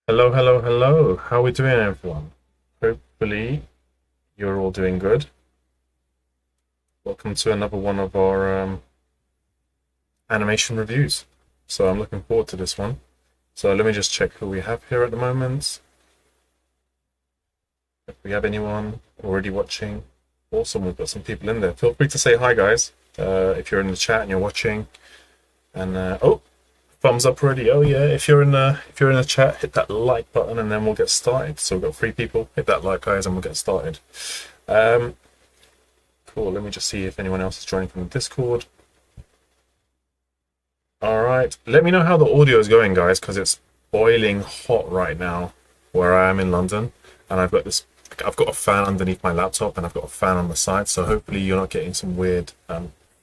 Hello, hello, hello. How are we doing, everyone? Hopefully, you're all doing good. Welcome to another one of our animation reviews. So I'm looking forward to this one. So let me just check who we have here at the moment. If we have anyone already watching. Awesome, we've got some people in there. Feel free to say hi, guys, if you're in the chat and you're watching. And oh, thumbs up already. Oh yeah, if you're in the chat, hit that like button and then we'll get started. So we've got 3 people. Hit that like, guys, and we'll get started. Cool. Let me just see if anyone else is joining from the Discord. All right. Let me know how the audio is going, guys, because it's boiling hot right now where I am in London, and I've got a fan underneath my laptop and I've got a fan on the side. So hopefully you're not getting some weird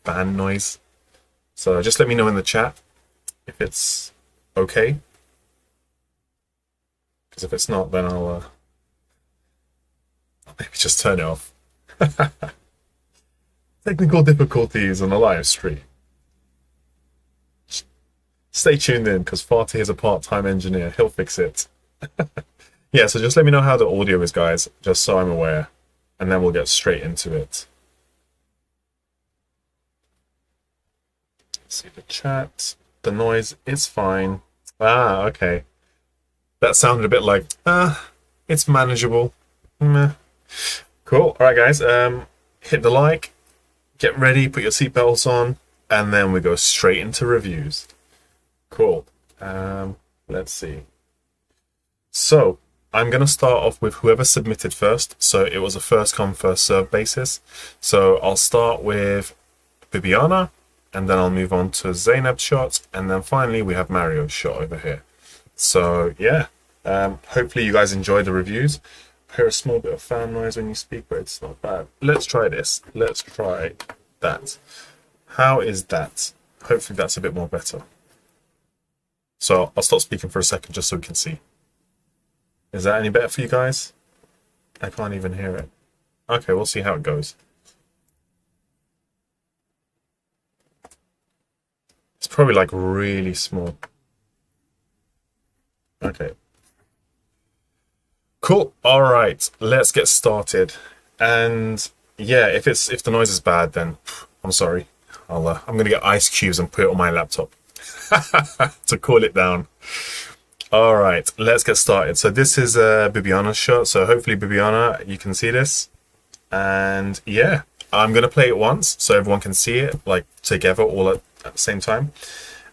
fan noise. So just let me know in the chat if it's okay, because if it's not, then I'll maybe just turn it off. Technical difficulties on a live stream. Stay tuned in, because Fatih is a part-time engineer. He'll fix it. Yeah, so just let me know how the audio is, guys, just so I'm aware, and then we'll get straight into it. Let's see the chat. The noise is fine. Ah, okay. That sounded a bit like, it's manageable. Meh. Cool. All right, guys. Hit the like, get ready, put your seatbelts on, and then we go straight into reviews. Cool. Let's see. So I'm going to start off with whoever submitted first. So it was a first come, first serve basis. So I'll start with Bibiana, and then I'll move on to Zainab's shot, and then finally we have Mario's shot over here. So yeah, hopefully you guys enjoy the reviews. I hear a small bit of fan noise when you speak, but it's not bad. Let's try this. Let's try that. How is that? Hopefully that's a bit more better. So I'll stop speaking for a second just so we can see. Is that any better for you guys? I can't even hear it. Okay, we'll see how it goes. It's probably like really small. Okay. Cool. All right, let's get started. And yeah, if the noise is bad, then I'm sorry. I'm gonna get ice cubes and put it on my laptop to cool it down. All right, let's get started. So this is Bibiana's shot. So hopefully, Bibiana, you can see this. And yeah, I'm gonna play it once so everyone can see it like together all at the same time.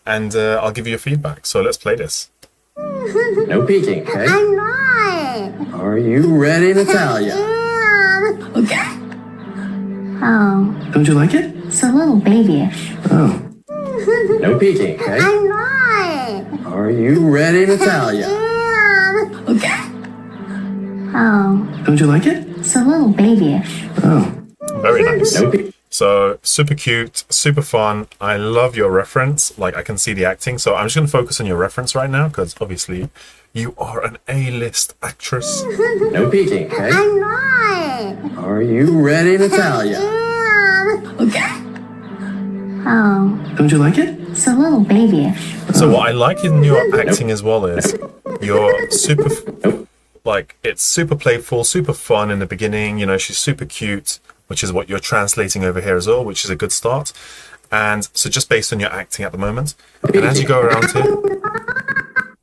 And I'll give you your feedback. So let's play this. No peeking, okay? I'm not. Are you ready, Natalia? Yeah. Okay. Oh, Don't you like it? it's a little babyish. Oh. No peeking, okay? I'm not. Are you ready, Natalia? Yeah. Okay. Oh, Don't you like it? it's a little babyish. Oh. Very nice. No peeking. So super cute, super fun. I love your reference. Like I can see the acting. So I'm just going to focus on your reference right now because obviously you are an A-list actress. No peeking, okay? I'm not. Are you ready, Natalia? Yeah. Okay. Oh, Don't you like it? it's a little babyish. So what I like in your acting as well is you're super, like it's super playful, super fun in the beginning. You know, she's super cute, which is what you're translating over here as well, which is a good start. And so just based on your acting at the moment, and as you go around here,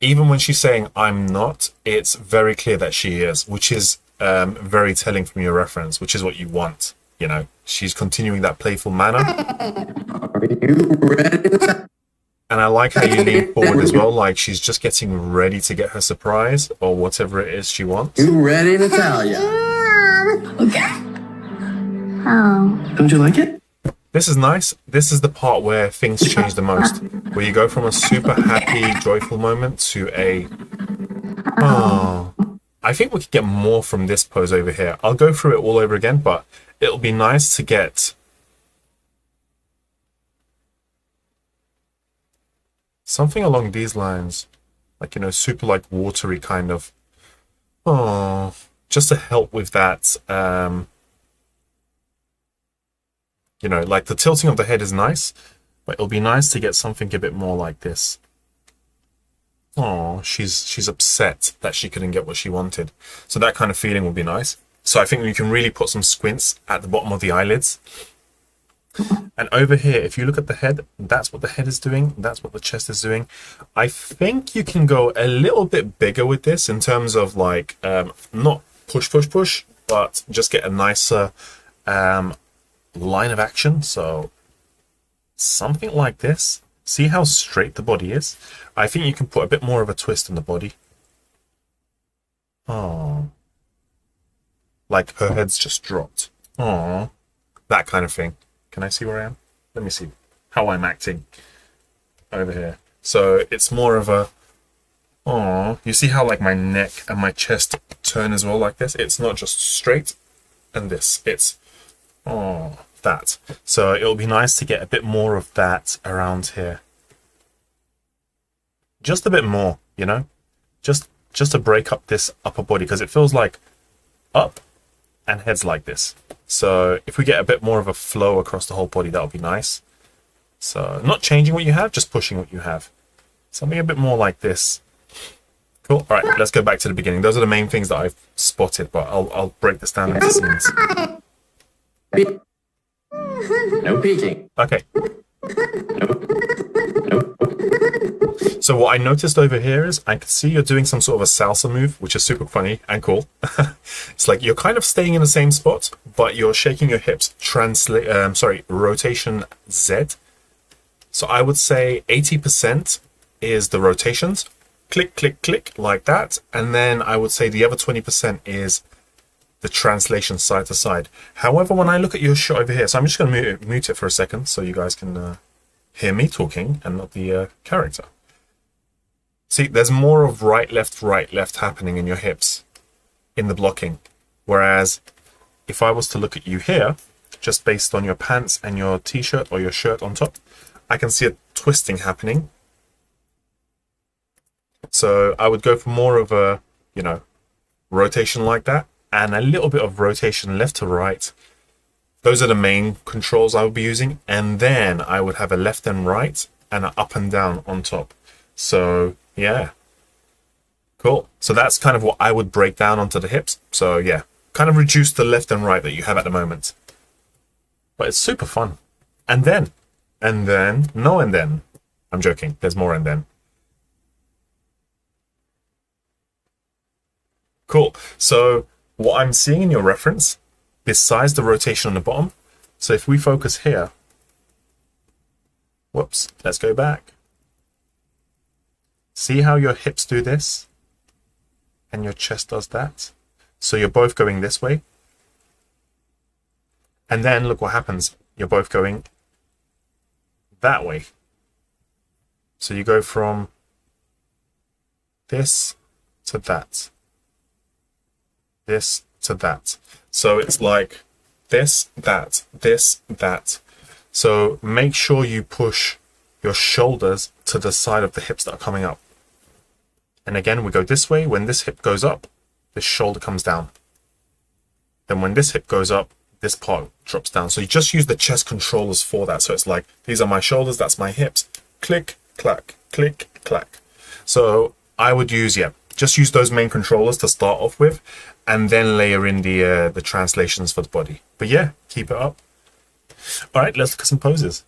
even when she's saying I'm not, it's very clear that she is, which is very telling from your reference, which is what you want. You know, she's continuing that playful manner. Are you ready, Natalia? And I like how you lean forward as well, like she's just getting ready to get her surprise or whatever it is she wants. You ready, Natalia? Yeah. Okay. Oh, Don't you like it? This is nice. This is the part where things change the most, where you go from a super happy, joyful moment to a, oh. I think we could get more from this pose over here. I'll go through it all over again, but it'll be nice to get something along these lines, like, you know, super like watery kind of, oh, just to help with that, you know, like the tilting of the head is nice, but it'll be nice to get something a bit more like this. oh, she's upset that she couldn't get what she wanted. So that kind of feeling would be nice. So I think you can really put some squints at the bottom of the eyelids. And over here, if you look at the head, that's what the head is doing. That's what the chest is doing. I think you can go a little bit bigger with this in terms of like, not push, push, push, but just get a nicer line of action. So something like this. See how straight the body is? I think you can put a bit more of a twist in the body. Oh. Like her head's just dropped. Oh. That kind of thing. Can I see where I am? Let me see how I'm acting over here. So it's more of a, oh, you see how like my neck and my chest turn as well like this? It's not just straight and this. It's, oh, that. So it'll be nice to get a bit more of that around here. Just a bit more, you know? Just to break up this upper body because it feels like up and heads like this. So if we get a bit more of a flow across the whole body, that'll be nice. So not changing what you have, just pushing what you have. Something a bit more like this. Cool. All right, let's go back to the beginning. Those are the main things that I've spotted, but I'll break this down into scenes. No peeking. Okay. Nope. Nope. So what I noticed over here is I can see you're doing some sort of a salsa move, which is super funny and cool. It's like you're kind of staying in the same spot, but you're shaking your hips. Rotation Z. So I would say 80% is the rotations. Click, click, click, like that. And then I would say the other 20% is the translation side to side. However, when I look at your shot over here, so I'm just going to mute it for a second so you guys can hear me talking and not the character. See, there's more of right, left happening in your hips in the blocking. Whereas if I was to look at you here, just based on your pants and your t-shirt or your shirt on top, I can see a twisting happening. So I would go for more of a, you know, rotation like that and a little bit of rotation left to right. Those are the main controls I would be using. And then I would have a left and right and an up and down on top. So yeah, cool. So that's kind of what I would break down onto the hips. So yeah, kind of reduce the left and right that you have at the moment. But it's super fun. And then, no and then. I'm joking. There's more and then. Cool. So what I'm seeing in your reference, besides the rotation on the bottom, so if we focus here, whoops, let's go back. See how your hips do this and your chest does that? So you're both going this way. And then look what happens. You're both going that way. So you go from this to that. This to that. So it's like this, that, this, that. So make sure you push your shoulders to the side of the hips that are coming up. And again, we go this way. When this hip goes up, this shoulder comes down. Then when this hip goes up, this part drops down. So you just use the chest controllers for that. So it's like, these are my shoulders, that's my hips. Click, clack, click, clack. So I would use, yeah, just use those main controllers to start off with, and then layer in the translations for the body. But yeah, keep it up. All right, let's look at some poses.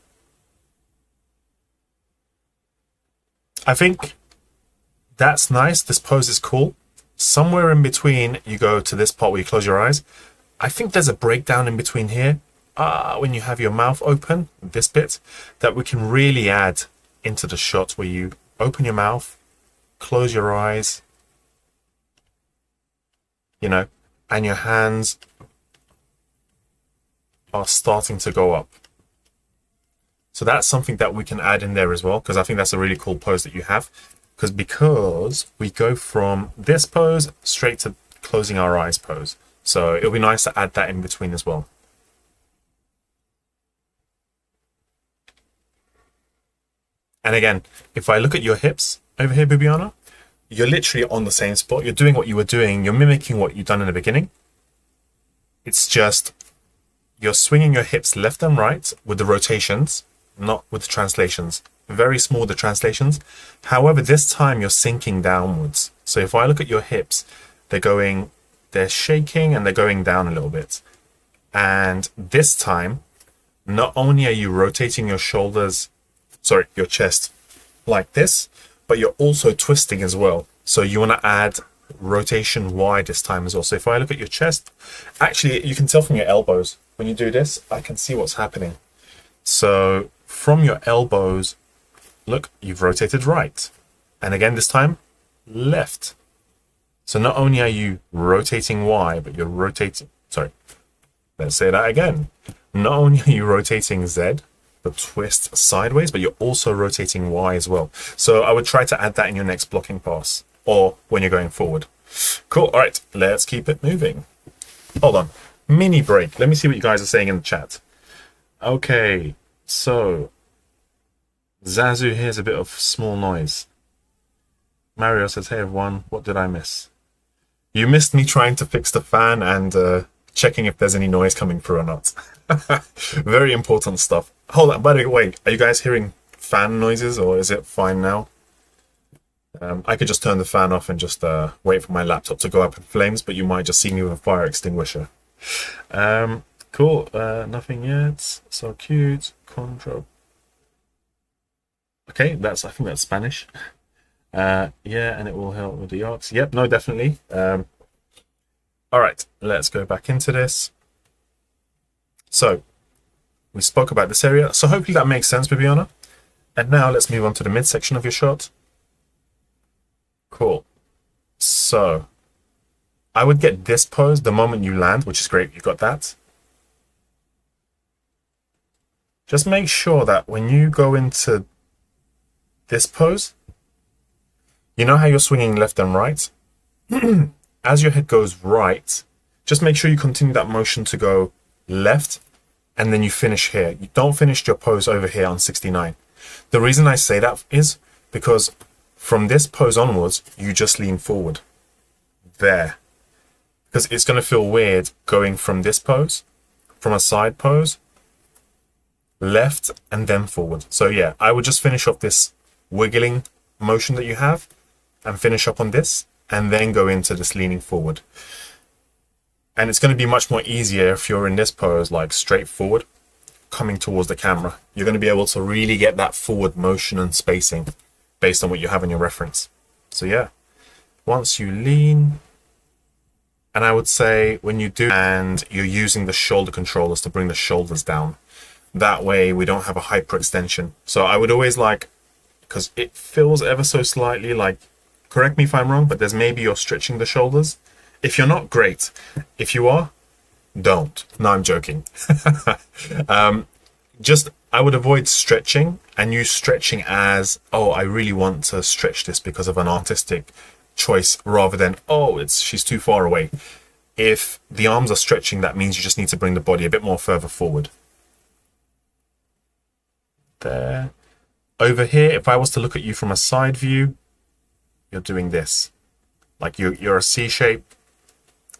I think that's nice. This pose is cool. Somewhere in between, you go to this part where you close your eyes. I think there's a breakdown in between here. When you have your mouth open, this bit, that we can really add into the shot where you open your mouth, close your eyes, you know, and your hands are starting to go up. So that's something that we can add in there as well, because I think that's a really cool pose that you have. Because we go from this pose straight to closing our eyes pose. So it'll be nice to add that in between as well. And again, if I look at your hips over here, Bibiana, you're literally on the same spot. You're doing what you were doing. You're mimicking what you've done in the beginning. It's just you're swinging your hips left and right with the rotations, not with the translations. very small, the translations. However, this time you're sinking downwards. So if I look at your hips, they're shaking and they're going down a little bit. And this time, not only are you rotating your your chest like this, but you're also twisting as well. So you want to add rotation Y this time as well. So if I look at your chest, actually you can tell from your elbows. When you do this, I can see what's happening. So from your elbows, look, you've rotated right. And again, this time, left. So not only are you rotating Y, but you're rotating, sorry, let's say that again. Not only are you rotating Z, the twist sideways, but you're also rotating Y as well. So I would try to add that in your next blocking pass or when you're going forward. Cool. All right, let's keep it moving. Hold on. Mini break. Let me see what you guys are saying in the chat. Okay, so Zazu hears a bit of small noise. Mario says, hey everyone, what did I miss? You missed me trying to fix the fan and checking if there's any noise coming through or not. Very important stuff. Hold on, by the way, are you guys hearing fan noises or is it fine now? I could just turn the fan off and just wait for my laptop to go up in flames, but you might just see me with a fire extinguisher. Cool, nothing yet. So cute. Control. Okay, I think that's Spanish. Yeah, and it will help with the arcs. Yep, no, definitely. All right, let's go back into this. So we spoke about this area. So hopefully that makes sense, Bibiana. And now let's move on to the midsection of your shot. Cool. So I would get this pose the moment you land, which is great. You got that. Just make sure that when you go into this pose, you know how you're swinging left and right? As your head goes right, just make sure you continue that motion to go left, and then you finish here. You don't finish your pose over here on 69. The reason I say that is because from this pose onwards, you just lean forward. There. Because it's going to feel weird going from this pose, from a side pose, left, and then forward. So yeah, I would just finish off this wiggling motion that you have, and finish up on this, and then go into this leaning forward. And it's going to be much more easier if you're in this pose, like straight forward, coming towards the camera. You're going to be able to really get that forward motion and spacing based on what you have in your reference. So yeah, once you lean, and I would say when you do, and you're using the shoulder controllers to bring the shoulders down. That way we don't have a hyperextension. So I would always because it feels ever so slightly like, correct me if I'm wrong, but there's maybe you're stretching the shoulders. If you're not, great. If you are, don't. No, I'm joking. I would avoid stretching and use stretching as, oh, I really want to stretch this because of an artistic choice, rather than, oh, she's too far away. If the arms are stretching, that means you just need to bring the body a bit more further forward. There. Over here, if I was to look at you from a side view, you're doing this. Like you're a C shape,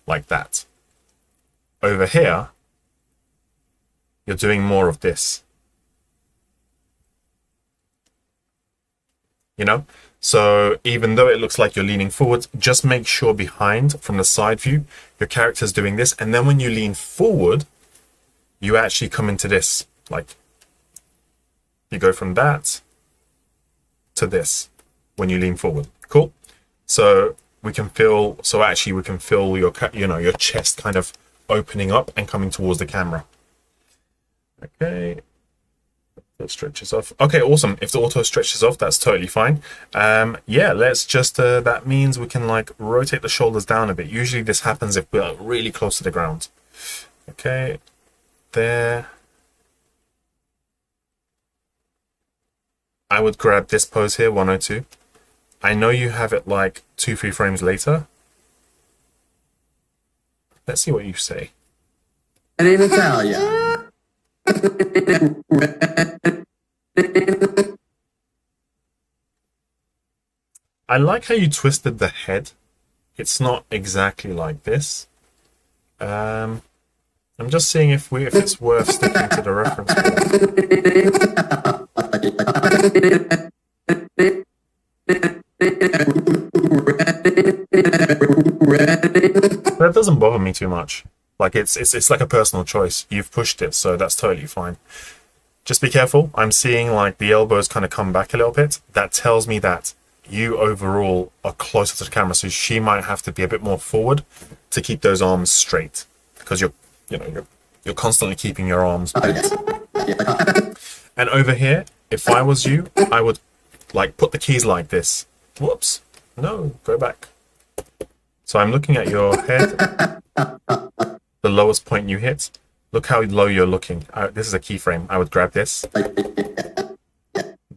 like that. Over here, you're doing more of this. You know? So even though it looks like you're leaning forward, just make sure behind, from the side view, your character's doing this. And then when you lean forward, you actually come into this. Like, you go from that to this when you lean forward. Cool. So we can feel your chest kind of opening up and coming towards the camera. Okay. That stretches off. Okay, awesome. If the auto stretches off, that's totally fine. Yeah, let's just, that means we can rotate the shoulders down a bit. Usually this happens if we're really close to the ground. Okay, there. I would grab this pose here, 102. I know you have it 2-3 frames later. Let's see what you say. And in Italian. I like how you twisted the head. It's not exactly like this. I'm just seeing if it's worth sticking to the reference point. That doesn't bother me too much. Like it's like a personal choice. You've pushed it, so that's totally fine. Just be careful. I'm seeing like the elbows kind of come back a little bit. That tells me that you overall are closer to the camera, so she might have to be a bit more forward to keep those arms straight, because you're constantly keeping your arms bent. And over here, if I was you, I would like put the keys like this. Whoops. No, go back. So I'm looking at your head, the lowest point you hit. Look how low you're looking. This is a keyframe. I would grab this.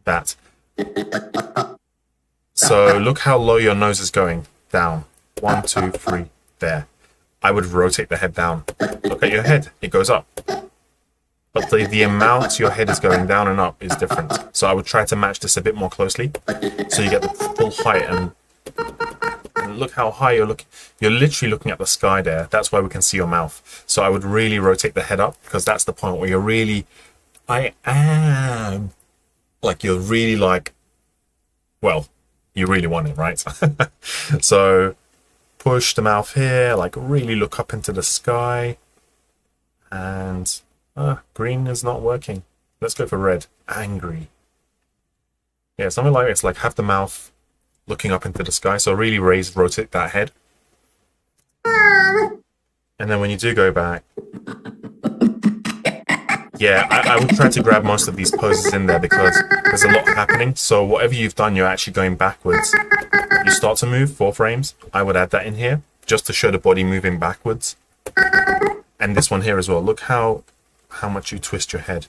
That. So look how low your nose is going. Down. 1, 2, 3. There. I would rotate the head down. Look at your head. It goes up. But the amount your head is going down and up is different. So I would try to match this a bit more closely, so you get the full height. And look how high you're looking. You're literally looking at the sky there. That's why we can see your mouth. So I would really rotate the head up, because that's the point where you're really, you're really like, well, you really want it, right? So push the mouth here, like really look up into the sky. And green is not working. Let's go for red. Angry. Yeah, something like it's like have the mouth looking up into the sky. So really rotate that head. And then when you do go back, yeah, I would try to grab most of these poses in there, because there's a lot happening. So whatever you've done, you're actually going backwards. You start to move 4 frames. I would add that in here just to show the body moving backwards. And this one here as well. Look how much you twist your head.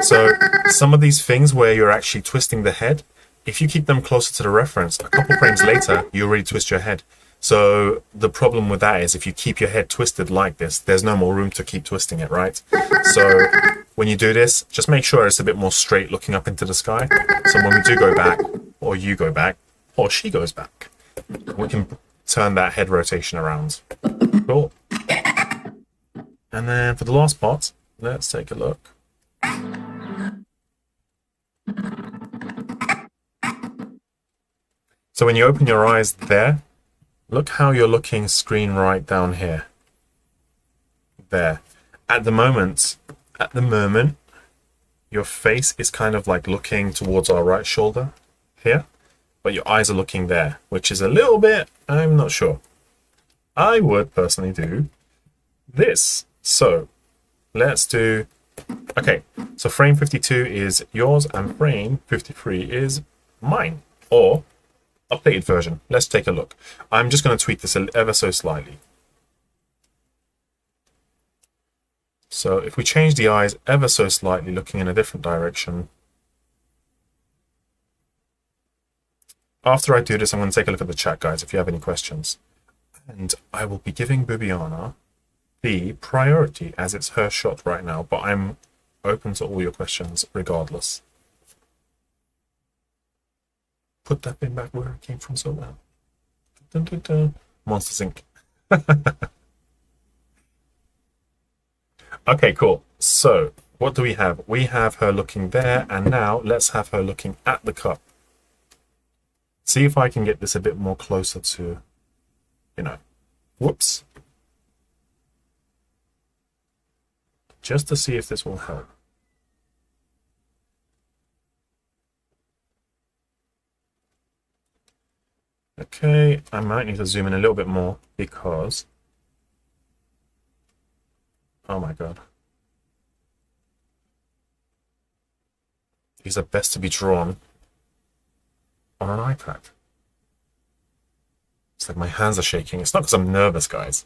So some of these things where you're actually twisting the head, if you keep them closer to the reference, a couple frames later, you already twist your head. So the problem with that is if you keep your head twisted like this, there's no more room to keep twisting it, right? So when you do this, just make sure it's a bit more straight looking up into the sky. So when we do go back, or you go back, or she goes back, we can turn that head rotation around. Cool. And then for the last part, let's take a look. So when you open your eyes there, look how you're looking screen right down here. There. At the moment, your face is kind of like looking towards our right shoulder here, but your eyes are looking there, which is a little bit, I'm not sure. I would personally do this. So let's do, okay, so frame 52 is yours and frame 53 is mine, or updated version. Let's take a look. I'm just going to tweak this ever so slightly. So if we change the eyes ever so slightly, looking in a different direction. After I do this, I'm going to take a look at the chat, guys, if you have any questions. And I will be giving Bibiana the priority as it's her shot right now, but I'm open to all your questions regardless. Put that bin back where it came from so well. Dun, dun, dun. Monsters Inc. Okay, cool. So what do we have? We have her looking there, and now let's have her looking at the cup. See if I can get this a bit more closer to, whoops. Just to see if this will help. Okay, I might need to zoom in a little bit more because, oh my god, these are best to be drawn on an iPad. It's like my hands are shaking. It's not because I'm nervous, guys.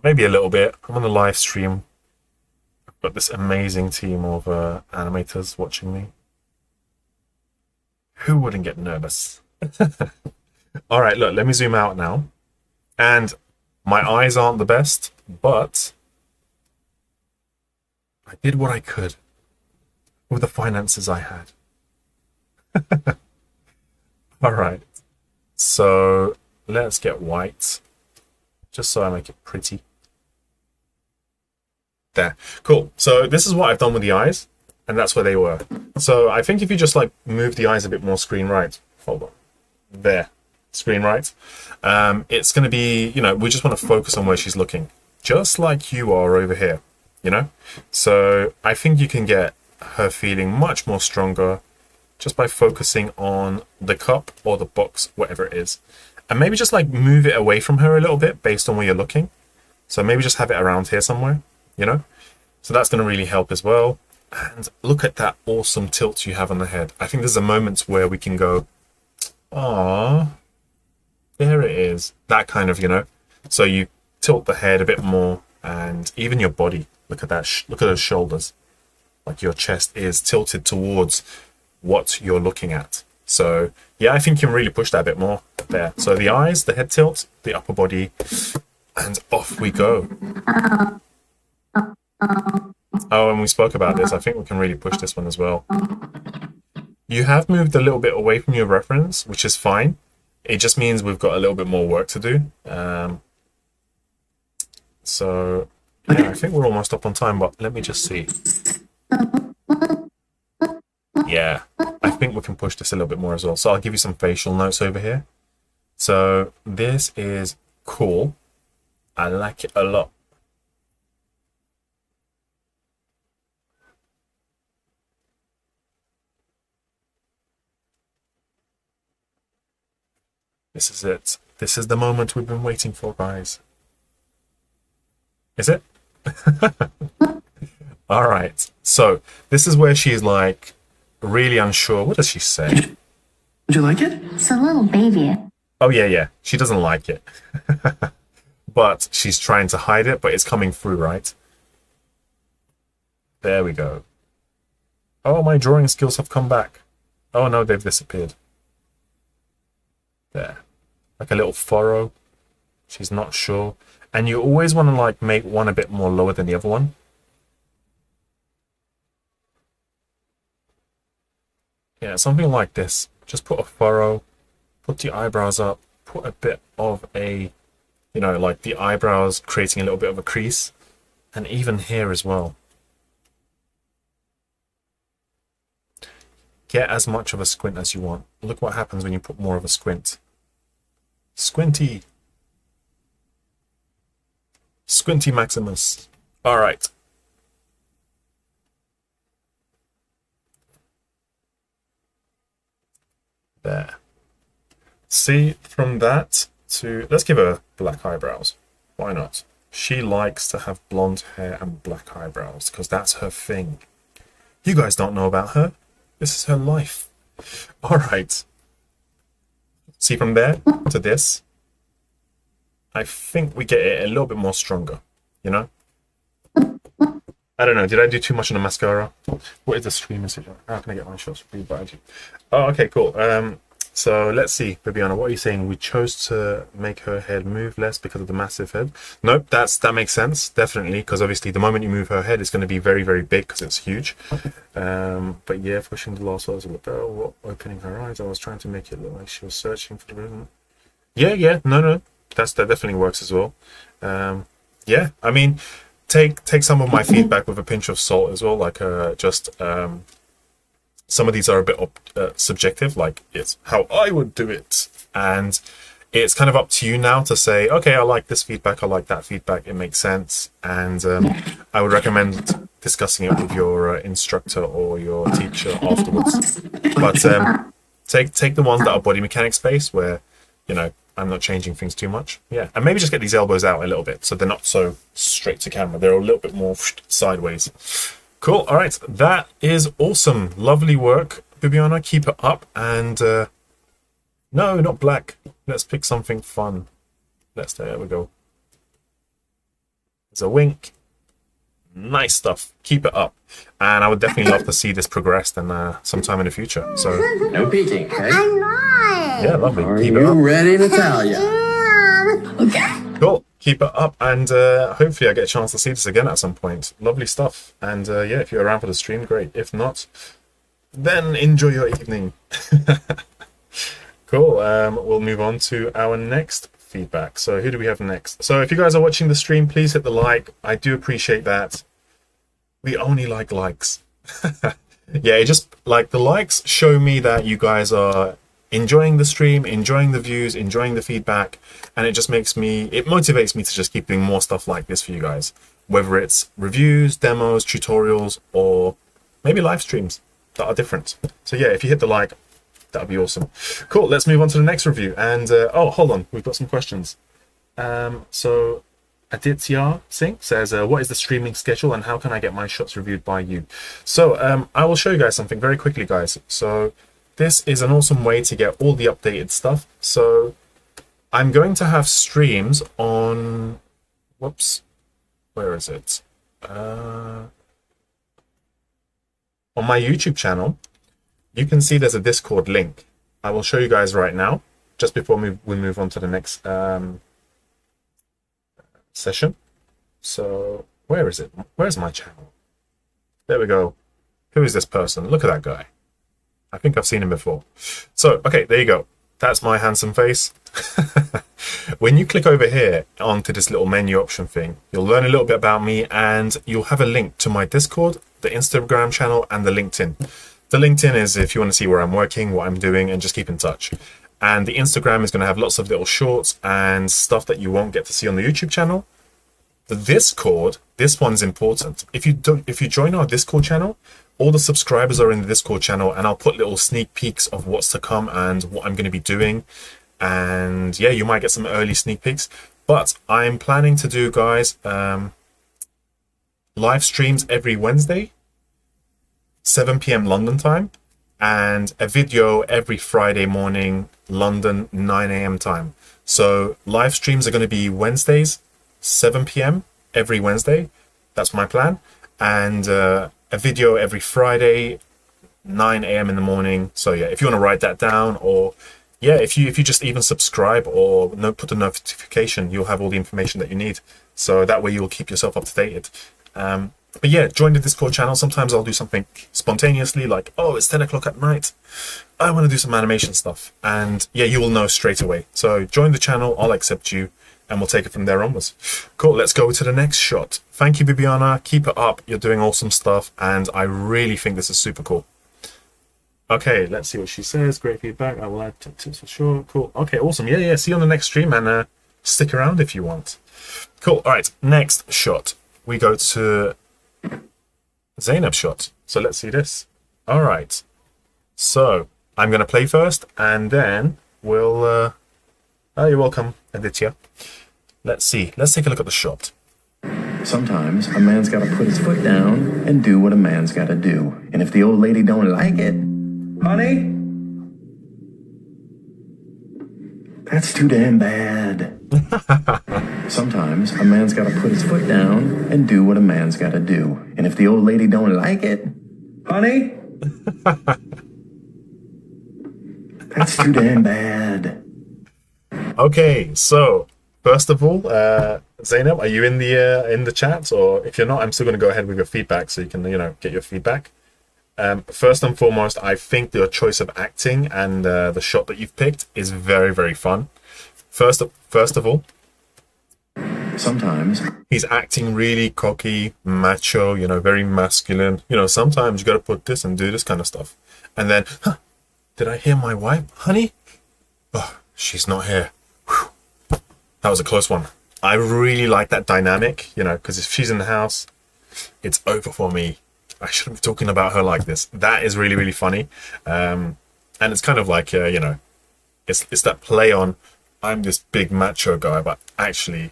Maybe a little bit. I'm on a live stream. I've got this amazing team of animators watching me. Who wouldn't get nervous? All right, look, let me zoom out now. And my eyes aren't the best, but I did what I could with the finances I had. All right, so let's get white, just so I make it pretty. There, cool. So this is what I've done with the eyes. and that's where they were. So I think if you just like move the eyes a bit more screen right, hold on, there, screen right, it's going to be, you know, we just want to focus on where she's looking, just like you are over here, you know. So I think you can get her feeling much more stronger just by focusing on the cup or the box, whatever it is, and maybe just like move it away from her a little bit based on where you're looking. So maybe just have it around here somewhere, you know. So that's going to really help as well. And look at that awesome tilt you have on the head. I think there's a moment where we can go, ah, there it is. That kind of, you know. So you tilt the head a bit more, and even your body. Look at that. Look at those shoulders. Like your chest is tilted towards what you're looking at. So yeah, I think you can really push that a bit more there. So the eyes, the head tilt, the upper body, and off we go. Oh, and we spoke about this. I think we can really push this one as well. You have moved a little bit away from your reference, which is fine. It just means we've got a little bit more work to do. So yeah, I think we're almost up on time, but let me just see. Yeah, I think we can push this a little bit more as well. So I'll give you some facial notes over here. So this is cool. I like it a lot. This is it. This is the moment we've been waiting for, guys. Is it? All right. So this is where she's like really unsure. What does she say? Would you like it? It's a little babyish. Oh, yeah. She doesn't like it. But she's trying to hide it, but it's coming through, right? There we go. Oh, my drawing skills have come back. Oh, no, they've disappeared. There. Like a little furrow. She's not sure. And you always want to like make one a bit more lower than the other one. Yeah, something like this. Just put a furrow, put the eyebrows up, put a bit of a, you know, like the eyebrows creating a little bit of a crease. And even here as well. Get as much of a squint as you want. Look what happens when you put more of a squint. Squinty. Squinty Maximus. All right. There. See, from that to... Let's give her black eyebrows. Why not? She likes to have blonde hair and black eyebrows because that's her thing. You guys don't know about her. This is her life. All right. See, from there to this, I think we get it a little bit more stronger, you know? I don't know. Did I do too much on the mascara? What is the stream message? How can I get my shots read by you? Oh, okay, cool. So let's see, Bibiana, what are you saying? We chose to make her head move less because of the massive head. Nope, that makes sense, definitely, because obviously the moment you move her head, it's going to be very, very big because it's huge. But yeah, pushing the last words of the bell, opening her eyes. I was trying to make it look like she was searching for the rhythm. Yeah, no, that definitely works as well. Yeah, I mean, take some of my feedback with a pinch of salt as well, like some of these are a bit subjective, like it's how I would do it. And it's kind of up to you now to say, okay, I like this feedback, I like that feedback, it makes sense. And I would recommend discussing it with your instructor or your teacher afterwards. But take the ones that are body mechanics based where, you know, I'm not changing things too much. Yeah, and maybe just get these elbows out a little bit so they're not so straight to camera. They're a little bit more sideways. Cool. All right. That is awesome. Lovely work, Bibiana. Keep it up. And no, not black. Let's pick something fun. There we go. There's a wink. Nice stuff. Keep it up. And I would definitely love to see this progressed and sometime in the future. So No peeking, okay? I'm not. yeah, lovely. Are Keep it you up. ready, Natalia? Okay. Cool. Keep it up, and hopefully I get a chance to see this again at some point. Lovely stuff. And yeah, if you're around for the stream, great. If not, then enjoy your evening. Cool. We'll move on to our next feedback. So who do we have next? So if you guys are watching the stream, please hit the like. I do appreciate that. We only like likes. Yeah, it just like the likes show me that you guys are enjoying the stream, enjoying the views, enjoying the feedback, and it just it motivates me to just keep doing more stuff like this for you guys, whether it's reviews, demos, tutorials, or maybe live streams that are different. So yeah, if you hit the like, that would be awesome. Cool, let's move on to the next review. And oh, hold on, we've got some questions. So Aditya Singh says, what is the streaming schedule and how can I get my shots reviewed by you? So I will show you guys something very quickly, guys. So this is an awesome way to get all the updated stuff. So I'm going to have streams on, whoops, where is it? On my YouTube channel, you can see there's a Discord link. I will show you guys right now, just before we move on to the next session. So where is it? Where's my channel? There we go. Who is this person? Look at that guy. I think I've seen him before. So, okay, there you go. That's my handsome face. When you click over here onto this little menu option thing, you'll learn a little bit about me and you'll have a link to my Discord, the Instagram channel, and the LinkedIn. The LinkedIn is if you want to see where I'm working, what I'm doing, and just keep in touch. And the Instagram is going to have lots of little shorts and stuff that you won't get to see on the YouTube channel. The Discord, this one's important. If you join our Discord channel, all the subscribers are in the Discord channel, and I'll put little sneak peeks of what's to come and what I'm going to be doing. And yeah, you might get some early sneak peeks. But I'm planning to do, guys, live streams every Wednesday, 7 p.m. London time, and a video every Friday morning, London, 9 a.m. time. So live streams are going to be Wednesdays, 7 p.m. every Wednesday. That's my plan. And a video every Friday, 9 a.m. in the morning. So yeah, if you want to write that down, or yeah, if you just even subscribe or put a notification, you'll have all the information that you need. So that way you'll keep yourself up to date. But yeah, join the Discord channel. Sometimes I'll do something spontaneously, like, oh, it's 10 o'clock at night, I want to do some animation stuff. And yeah, you will know straight away. So join the channel, I'll accept you, and we'll take it from there onwards. Cool, let's go to the next shot. Thank you, Bibiana. Keep it up. You're doing awesome stuff, and I really think this is super cool. Okay, let's see what she says. Great feedback. I will add tips for sure. Cool. Okay, awesome. Yeah. See you on the next stream, and stick around if you want. Cool. All right, next shot. We go to Zainab shot. So let's see this. All right. So I'm going to play first, and then we'll... oh, you're welcome, Aditya. Let's see. Let's take a look at the shot. Sometimes a man's got to put his foot down and do what a man's got to do. And if the old lady don't like it, honey, that's too damn bad. Sometimes a man's got to put his foot down and do what a man's got to do. And if the old lady don't like it, honey, that's too damn bad. Okay, so first of all, Zainab, are you in the chat? Or if you're not, I'm still going to go ahead with your feedback so you can get your feedback. First and foremost, I think your choice of acting and the shot that you've picked is very, very fun. First of all, sometimes he's acting really cocky, macho, very masculine. Sometimes you got to put this and do this kind of stuff. And then, did I hear my wife, honey? Oh, she's not here. Whew. That was a close one. I really like that dynamic, because if she's in the house, it's over for me. I shouldn't be talking about her like this. That is really, really funny. And it's kind of like, it's that play on, I'm this big macho guy, but actually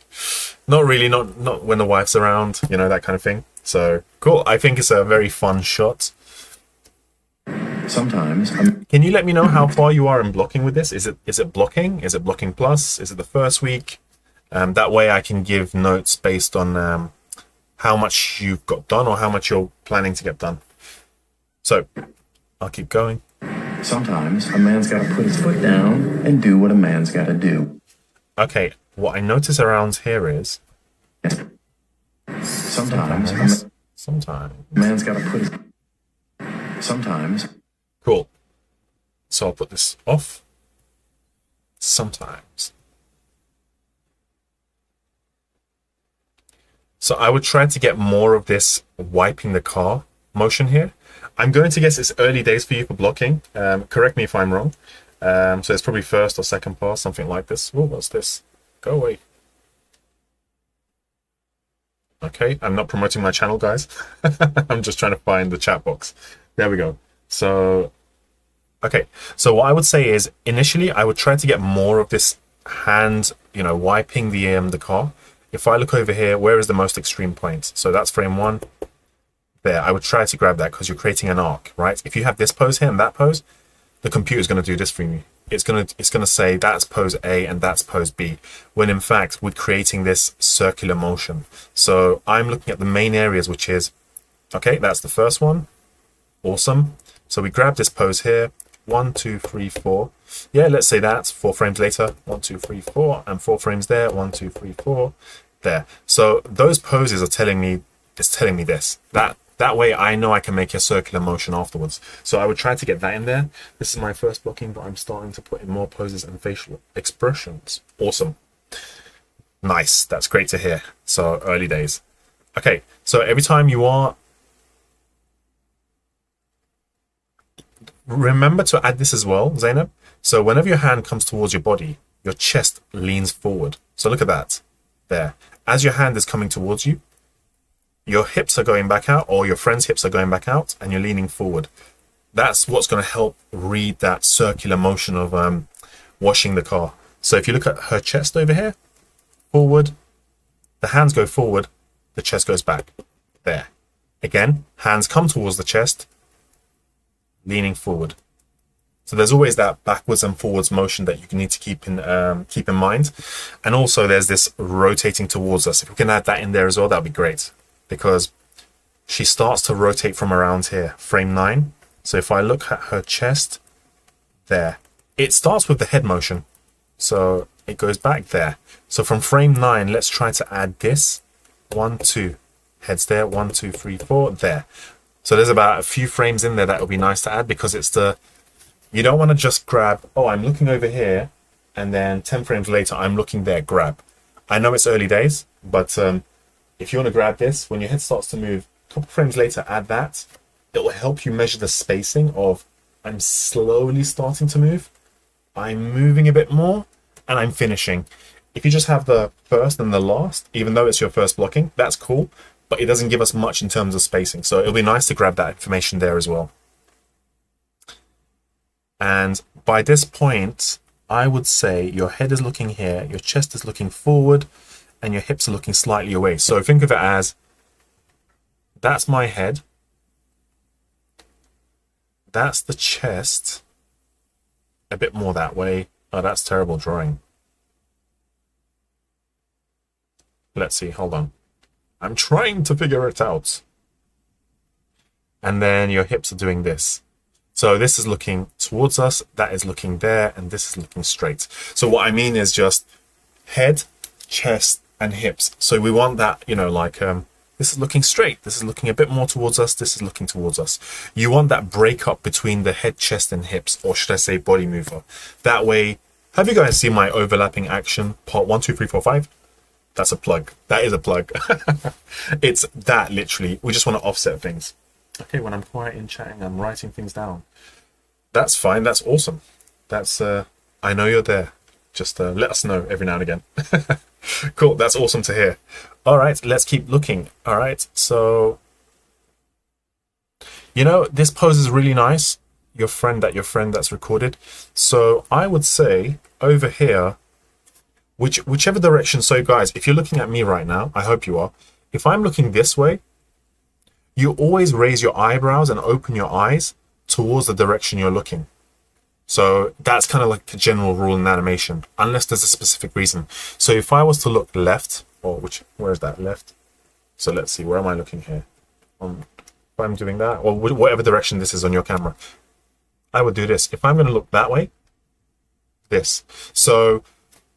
not really, not when the wife's around, that kind of thing. So cool. I think it's a very fun shot. sometimes Can you let me know how far you are in blocking with this? Is it blocking? Is it blocking plus? Is it the first week? That way I can give notes based on how much you've got done or how much you're planning to get done. So I'll keep going. Sometimes a man's got to put his foot down and do what a man's got to do. Okay, what I notice around here is Sometimes sometimes. a man's got to put his... Sometimes. Cool. So I'll put this off. Sometimes. So I would try to get more of this wiping the car motion here. I'm going to guess it's early days for you for blocking. Correct me if I'm wrong. So it's probably first or second pass, something like this. Oh, what's this? Go away. Okay, I'm not promoting my channel, guys. I'm just trying to find the chat box. There we go. So, okay. So what I would say is, initially, I would try to get more of this hand, you know, wiping the car. If I look over here, where is the most extreme point? So that's frame 1. There, I would try to grab that because you're creating an arc, right? If you have this pose here and that pose, the computer's going to do this for you. It's going to say that's pose A and that's pose B, when in fact we're creating this circular motion. So I'm looking at the main areas, which is, okay, that's the first one. Awesome. So we grab this pose here. 1, 2, 3, 4. Yeah, let's say that's 4 frames later. 1, 2, 3, 4, and 4 frames there. 1, 2, 3, 4. There. So those poses are telling me, it's telling me this. That way I know I can make a circular motion afterwards. So I would try to get that in there. This is my first blocking, but I'm starting to put in more poses and facial expressions. Awesome. Nice. That's great to hear. So early days. Okay. So every time you are, remember to add this as well, Zainab. So whenever your hand comes towards your body, your chest leans forward. So look at that. There. As your hand is coming towards you, your hips are going back out, or your friend's hips are going back out, and you're leaning forward. That's what's going to help read that circular motion of washing the car. So if you look at her chest over here, forward, the hands go forward, the chest goes back. There. Again, hands come towards the chest, leaning forward. So there's always that backwards and forwards motion that you need to keep in mind. And also there's this rotating towards us. If we can add that in there as well, that'd be great. Because she starts to rotate from around here, frame 9. So if I look at her chest, there. It starts with the head motion. So it goes back there. So from frame 9, let's try to add this. 1, 2. Heads there. 1, 2, 3, 4. There. So there's about a few frames in there that would be nice to add, because it's the... You don't want to just grab, oh, I'm looking over here, and then 10 frames later, I'm looking there, grab. I know it's early days, but... if you want to grab this, when your head starts to move, a couple frames later, add that. It will help you measure the spacing of, I'm slowly starting to move, I'm moving a bit more, and I'm finishing. If you just have the first and the last, even though it's your first blocking, that's cool, but it doesn't give us much in terms of spacing. So it'll be nice to grab that information there as well. And by this point, I would say your head is looking here, your chest is looking forward, and your hips are looking slightly away. So think of it as, that's my head, that's the chest, a bit more that way. Oh, that's terrible drawing. Let's see, hold on. I'm trying to figure it out. And then your hips are doing this. So this is looking towards us, that is looking there, and this is looking straight. So what I mean is just head, chest, and hips. So we want that, you know, like this is looking straight, this is looking a bit more towards us, this is looking towards us. You want that breakup between the head, chest, and hips, or should I say body mover. That way, have you guys seen my overlapping action part 1, 2, 3, 4, 5? That's a plug. That is a plug. It's that literally. We just want to offset things. Okay, when I'm quiet in chatting, I'm writing things down. That's fine. That's awesome. That's I know you're there. Just let us know every now and again. Cool. That's awesome to hear. All right, let's keep looking. All right, so you know, this pose is really nice. Your friend that's recorded. So I would say over here, whichever direction. So guys, if you're looking at me right now, I hope you are. If I'm looking this way, you always raise your eyebrows and open your eyes towards the direction you're looking. So that's kind of like a general rule in animation, unless there's a specific reason. So if I was to look left, or where is that, left? So let's see, where am I looking here? If I'm doing that, or whatever direction this is on your camera, I would do this. If I'm going to look that way, this. So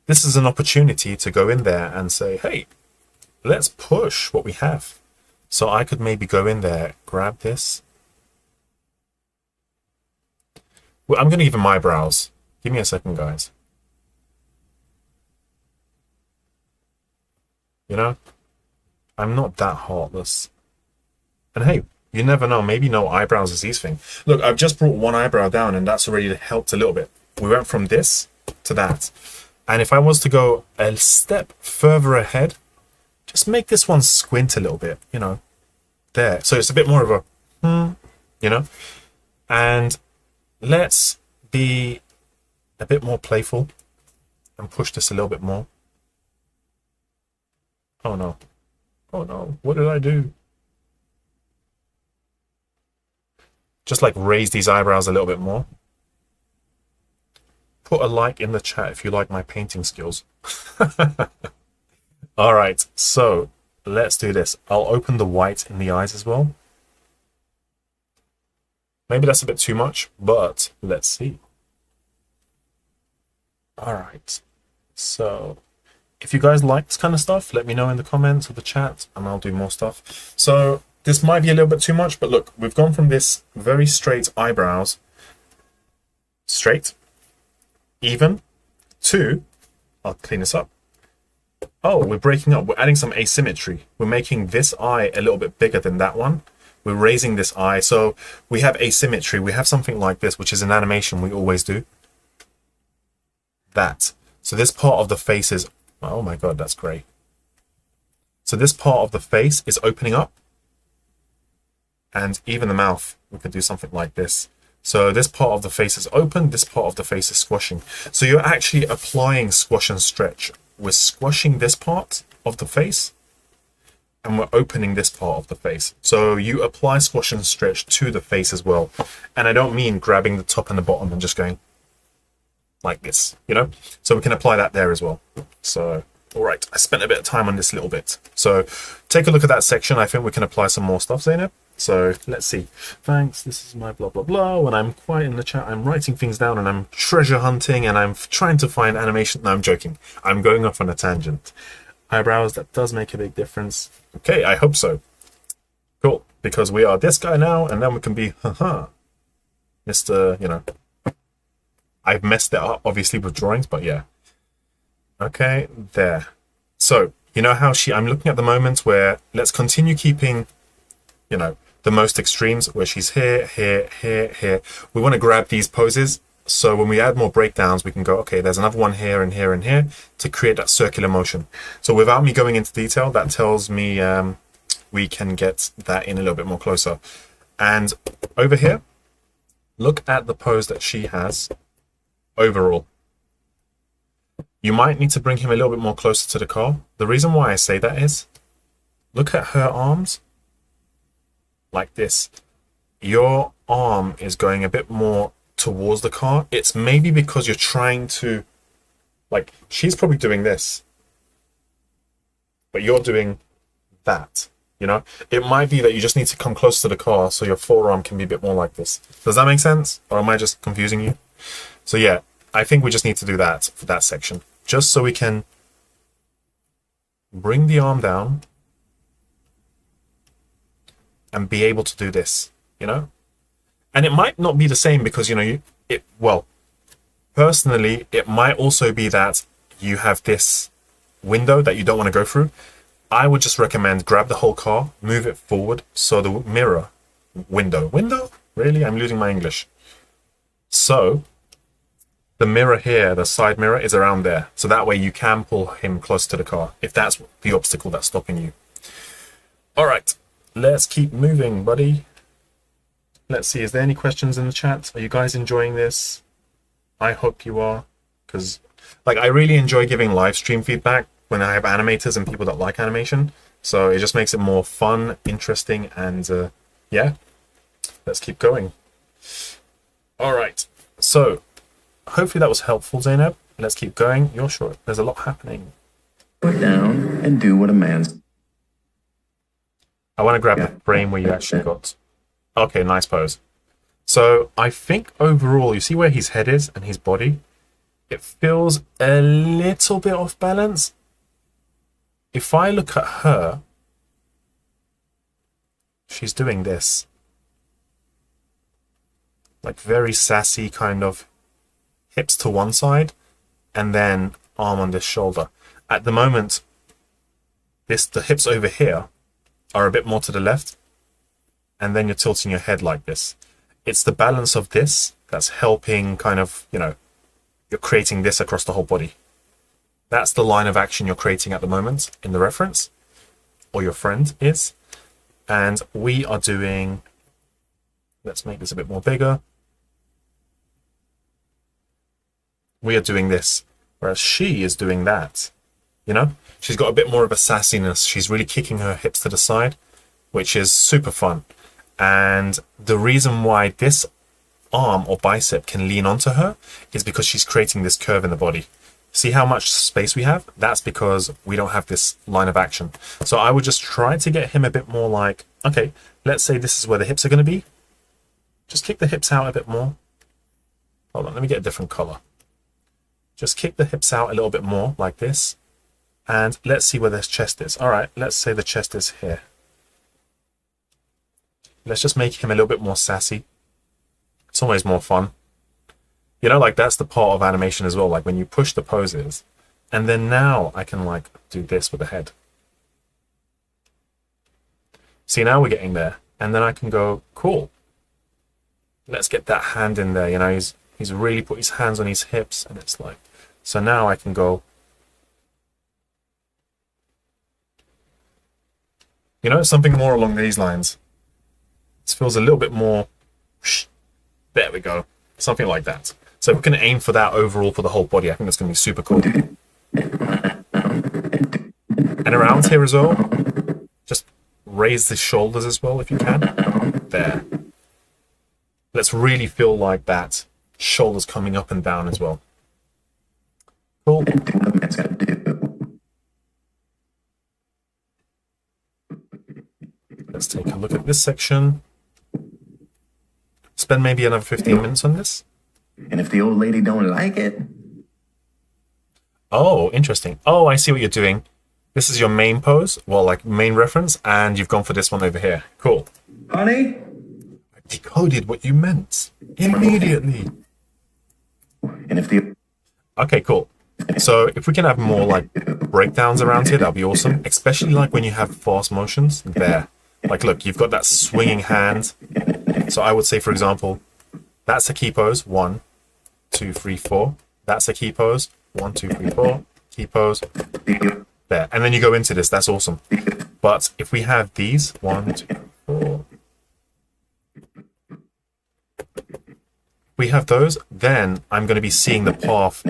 this is an opportunity to go in there and say, hey, let's push what we have. So I could maybe go in there, grab this. Well, I'm going to give him my brows. Give me a second, guys. You know, I'm not that heartless. And hey, You never know. Maybe no eyebrows is his thing. Look, I've just brought one eyebrow down and that's already helped a little bit. We went from this to that. And if I was to go a step further ahead, just make this one squint a little bit, you know, there. So it's a bit more of a, you know, and let's be a bit more playful and push this a little bit more. Oh no. Oh no. What did I do? Just like raise these eyebrows a little bit more. Put a like in the chat if you like my painting skills. All right, so let's do this. I'll open the white in the eyes as well. Maybe that's a bit too much, but let's see. All right, so if you guys like this kind of stuff, let me know in the comments or the chat and I'll do more stuff. So this might be a little bit too much, but look, we've gone from this very straight eyebrows, straight, even, to, I'll clean this up. Oh, we're breaking up. We're adding some asymmetry. We're making this eye a little bit bigger than that one. We're raising this eye. So we have asymmetry. We have something like this, which is an animation we always do. That. So this part of the face is, oh my God, that's great. So this part of the face is opening up. And even the mouth, we could do something like this. So this part of the face is open, this part of the face is squashing. So you're actually applying squash and stretch. We're squashing this part of the face and we're opening this part of the face. So you apply squash and stretch to the face as well. And I don't mean grabbing the top and the bottom and just going like this, you know? So we can apply that there as well. So, all right, I spent a bit of time on this little bit. So take a look at that section. I think we can apply some more stuff, Zainab. So let's see. Thanks, this is my blah blah blah. When I'm quiet in the chat, I'm writing things down and I'm treasure hunting and I'm trying to find animation. No, I'm joking. I'm going off on a tangent. Eyebrows, that does make a big difference. Okay, I hope so. Cool, because we are this guy now and then we can be, haha, Mr. You know, I've messed it up obviously with drawings, but yeah. Okay, there. So, you know how I'm looking at the moment where let's continue keeping, you know, the most extremes where she's here, here, here, here. We want to grab these poses. So when we add more breakdowns, we can go, okay, there's another one here and here and here to create that circular motion. So without me going into detail, that tells me we can get that in a little bit more closer. And over here, look at the pose that she has overall. You might need to bring him a little bit more closer to the car. The reason why I say that is, look at her arms. Like this. Your arm is going a bit more towards the car. It's maybe because you're trying to, like, she's probably doing this, but you're doing that, you know? It might be that you just need to come close to the car so your forearm can be a bit more like this. Does that make sense? Or am I just confusing you? So yeah, I think we just need to do that for that section, just so we can bring the arm down and be able to do this, you know? And it might not be the same because, you know, well, personally, it might also be that you have this window that you don't want to go through. I would just recommend grab the whole car, move it forward. So the mirror window, really? I'm losing my English. So the mirror here, the side mirror is around there. So that way you can pull him close to the car if that's the obstacle that's stopping you. All right. Let's keep moving, buddy. Let's see, is there any questions in the chat? Are you guys enjoying this? I hope you are, because like I really enjoy giving live stream feedback when I have animators and people that like animation. So it just makes it more fun, interesting, and yeah, let's keep going. All right, so hopefully that was helpful, Zainab. Let's keep going. You're sure there's a lot happening. Put down and do what a man's. I want to grab the frame where you actually got. Okay, nice pose. So I think overall, you see where his head is and his body? It feels a little bit off balance. If I look at her, she's doing this. Like very sassy kind of hips to one side and then arm on this shoulder. At the moment, the hips over here are a bit more to the left. and then you're tilting your head like this. It's the balance of this that's helping kind of, you know, you're creating this across the whole body. That's the line of action you're creating at the moment in the reference, or your friend is. And we are doing, let's make this a bit more bigger. We are doing this, whereas she is doing that. You know, she's got a bit more of a sassiness. She's really kicking her hips to the side, which is super fun. And the reason why this arm or bicep can lean onto her is because she's creating this curve in the body. See how much space we have? That's because we don't have this line of action. So I would just try to get him a bit more like, okay, let's say this is where the hips are going to be. Just kick the hips out a bit more. Hold on, let me get a different color. Just kick the hips out a little bit more like this. And let's see where this chest is. All right, let's say the chest is here. Let's just make him a little bit more sassy. It's always more fun. You know, like that's the part of animation as well. Like when you push the poses, and then now I can like do this with the head. See, now we're getting there. And then I can go, cool. Let's get that hand in there. You know, he's really put his hands on his hips, and it's like, so now I can go, you know, something more along these lines. This feels a little bit more, there we go. Something like that. So we're going to aim for that overall for the whole body. I think that's going to be super cool. And around here as well, just raise the shoulders as well if you can. There. Let's really feel like that. Shoulders coming up and down as well. Cool. Let's take a look at this section. Spend maybe another 15 minutes on this. And if the old lady don't like it... Oh, interesting. Oh, I see what you're doing. This is your main pose, well, like main reference, and you've gone for this one over here. Cool. Honey? I decoded what you meant immediately. And if the... Okay, cool. So if we can have more like breakdowns around here, that'll be awesome. Especially like when you have fast motions. There. Like, look, you've got that swinging hand. So I would say, for example, that's a key pose. 1, 2, 3, 4. That's a key pose. 1, 2, 3, 4. Key pose. There. And then you go into this. That's awesome. But if we have these, 1, 2, 4. We have those, then I'm going to be seeing the path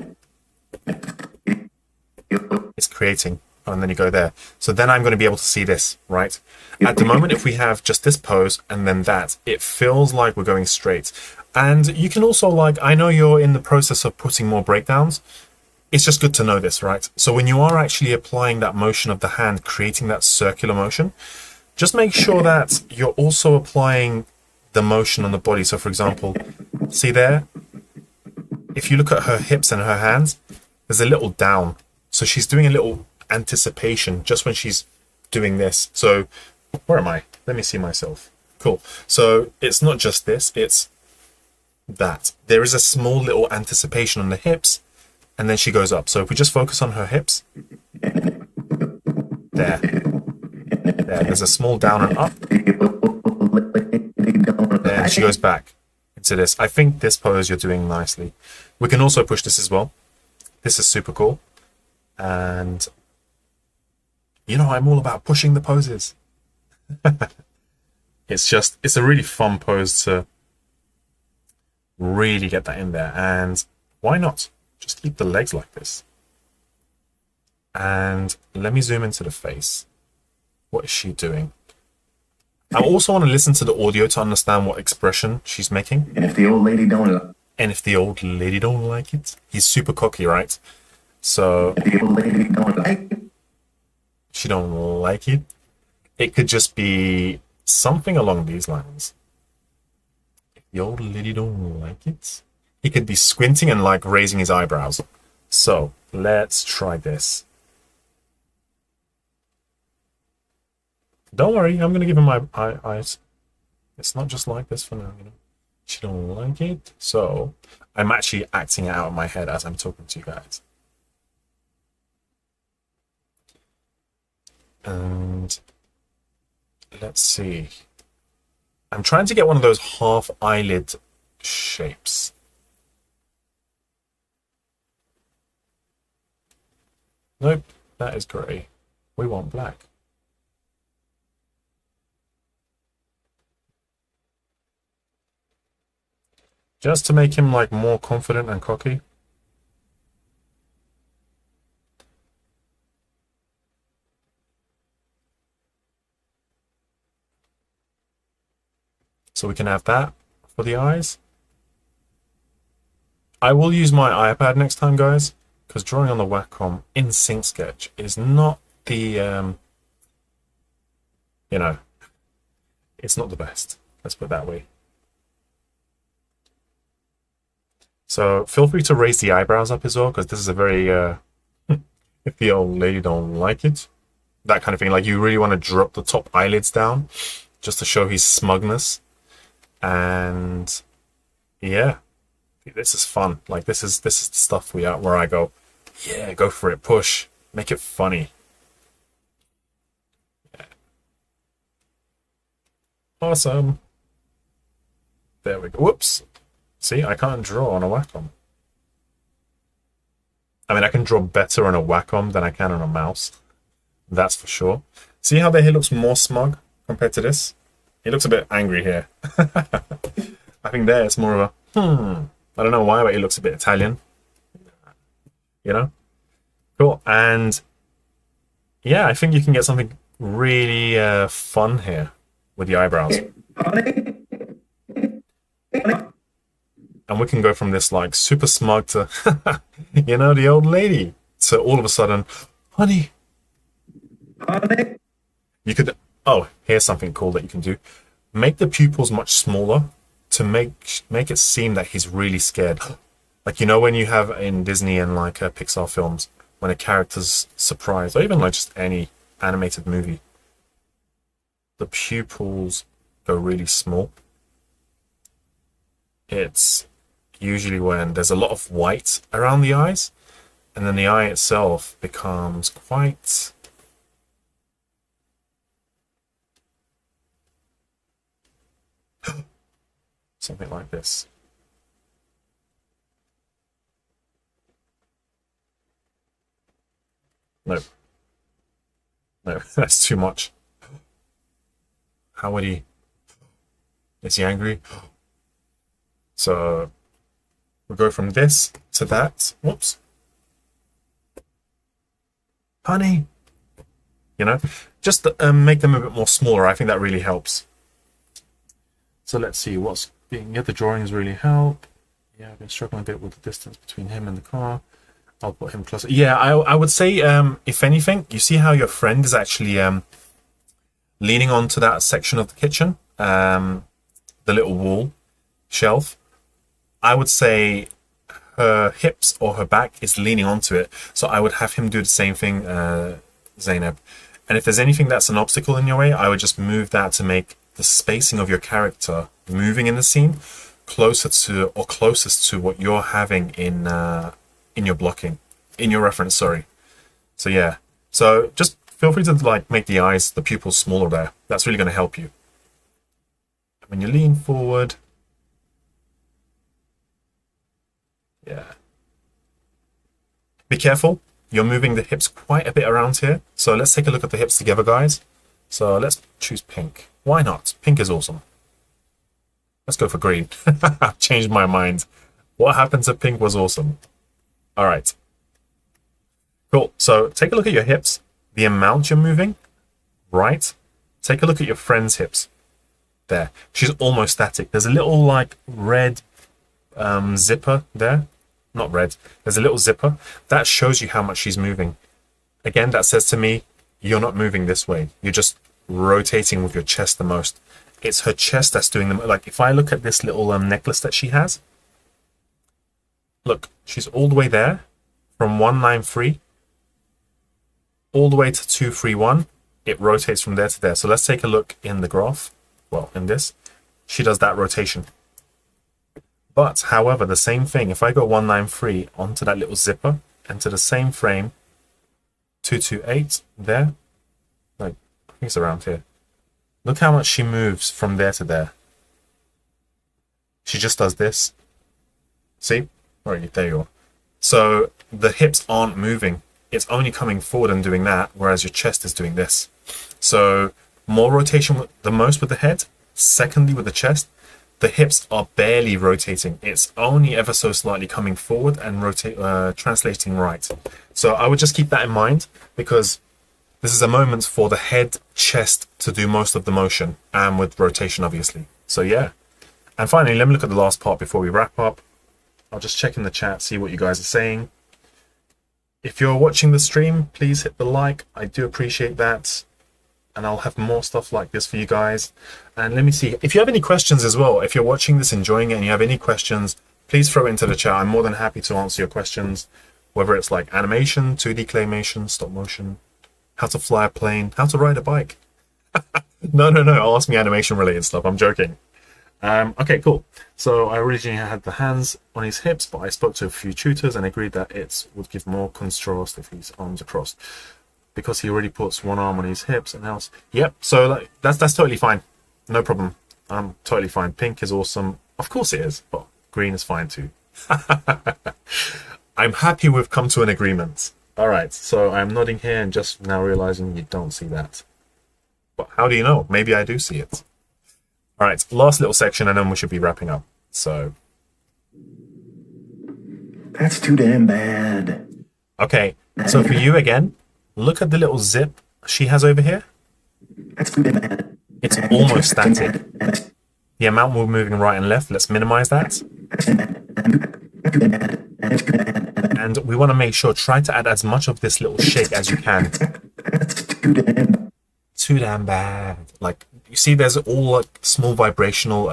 it's creating. And then you go there. So then I'm going to be able to see this, right? At the moment, if we have just this pose and then that, it feels like we're going straight. And you can also, like, I know you're in the process of putting more breakdowns. It's just good to know this, right? So when you are actually applying that motion of the hand, creating that circular motion, just make sure that you're also applying the motion on the body. So for example, see there? If you look at her hips and her hands, there's a little down. So she's doing a little anticipation just when she's doing this. So where am I? Let me see myself. Cool. So it's not just this, it's that. There is a small little anticipation on the hips, and then she goes up. So if we just focus on her hips, there. There's a small down and up. Then she goes back into this. I think this pose you're doing nicely. We can also push this as well. This is super cool. And you know, I'm all about pushing the poses. It's a really fun pose to really get that in there. And why not? Just keep the legs like this. And let me zoom into the face. What is she doing? I also want to listen to the audio to understand what expression she's making. And if the old lady don't like it, he's super cocky, right? So if the old lady don't like it, she don't like it. It could just be something along these lines. If the old lady don't like it, he could be squinting and like raising his eyebrows. So let's try this. Don't worry, I'm gonna give him my eyes. It's not just like this for now, you know. She don't like it. So I'm actually acting it out in my head as I'm talking to you guys. And let's see. I'm trying to get one of those half eyelid shapes. Nope, that is grey. We want black. Just to make him like more confident and cocky. So we can have that for the eyes. I will use my iPad next time, guys, because drawing on the Wacom in Synchsketch is not the, you know, it's not the best. Let's put it that way. So feel free to raise the eyebrows up as well, because this is a very, if the old lady don't like it, that kind of thing. Like you really want to drop the top eyelids down just to show his smugness. And yeah, this is fun. Like this is the stuff where I go, yeah, go for it, push, make it funny. Yeah. Awesome. There we go. Whoops. See, I can't draw on a Wacom. I mean, I can draw better on a Wacom than I can on a mouse. That's for sure. See how there he looks more smug compared to this? He looks a bit angry here. I think there it's more of a, I don't know why, but he looks a bit Italian. You know? Cool. And yeah, I think you can get something really fun here with the eyebrows. And we can go from this like super smug to, you know, the old lady. So all of a sudden, honey. You could, oh, here's something cool that you can do. Make the pupils much smaller to make it seem that he's really scared. Like, you know, when you have in Disney and like Pixar films, when a character's surprised, or even like just any animated movie, the pupils go really small. It's usually when there's a lot of white around the eyes, and then the eye itself becomes quite something like this. No, that's too much. How would he? Is he angry? So we'll go from this to that. Whoops. Honey. You know, just make them a bit more smaller. I think that really helps. So let's see what's being. Yeah, the drawings really help. Yeah, I've been struggling a bit with the distance between him and the car. I'll put him closer. Yeah, I would say, if anything, you see how your friend is actually leaning onto that section of the kitchen, the little wall shelf. I would say her hips or her back is leaning onto it. So I would have him do the same thing, Zainab. And if there's anything that's an obstacle in your way, I would just move that to make the spacing of your character moving in the scene closer to, or closest to, what you're having in your blocking, in your reference, sorry. So yeah, so just feel free to like make the eyes, the pupils smaller there. That's really going to help you. When you lean forward, yeah. Be careful, you're moving the hips quite a bit around here. So let's take a look at the hips together, guys. So let's choose pink. Why not? Pink is awesome. Let's go for green. I've changed my mind. What happened to pink was awesome. All right. Cool. So take a look at your hips, the amount you're moving, right? Take a look at your friend's hips. There. She's almost static. There's a little like red zipper there. Not red. There's a little zipper. That shows you how much she's moving. Again, that says to me, you're not moving this way. You're just rotating with your chest the most. It's her chest that's doing them. Like if I look at this little necklace that she has, look, she's all the way there from 193 all the way to 231. It rotates from there to there. So let's take a look in the graph. Well, in this, she does that rotation. But however, the same thing, if I go 193 onto that little zipper and to the same frame, 228 there, like I think it's around here. Look how much she moves from there to there. She just does this. See? Right, there you are. So the hips aren't moving. It's only coming forward and doing that, whereas your chest is doing this. So more rotation the most with the head. Secondly, with the chest, the hips are barely rotating. It's only ever so slightly coming forward and translating right. So I would just keep that in mind, because this is a moment for the head, chest to do most of the motion, and with rotation, obviously. So yeah. And finally, let me look at the last part before we wrap up. I'll just check in the chat, see what you guys are saying. If you're watching the stream, please hit the like. I do appreciate that. And I'll have more stuff like this for you guys. And let me see. If you have any questions as well, if you're watching this, enjoying it, and you have any questions, please throw it into the chat. I'm more than happy to answer your questions, whether it's like animation, 2D claymation, stop motion, how to fly a plane, how to ride a bike. No, ask me animation related stuff. I'm joking. Okay, cool. So I originally had the hands on his hips, but I spoke to a few tutors and agreed that it would give more contrast if his arms are crossed, because he already puts one arm on his hips and else. Yep. So that's totally fine. No problem. I'm totally fine. Pink is awesome. Of course it is, but green is fine too. I'm happy we've come to an agreement. All right. So I'm nodding here and just now realizing you don't see that. But how do you know? Maybe I do see it. All right, last little section, and then we should be wrapping up. So, That's too damn bad. okay. So for you again, look at the little zip she has over here. That's too damn bad. It's almost static. The amount we're moving right and left, let's minimize that. And we want to make sure, try to add as much of this little shake as you can. Too damn bad. Like, you see there's all like small vibrational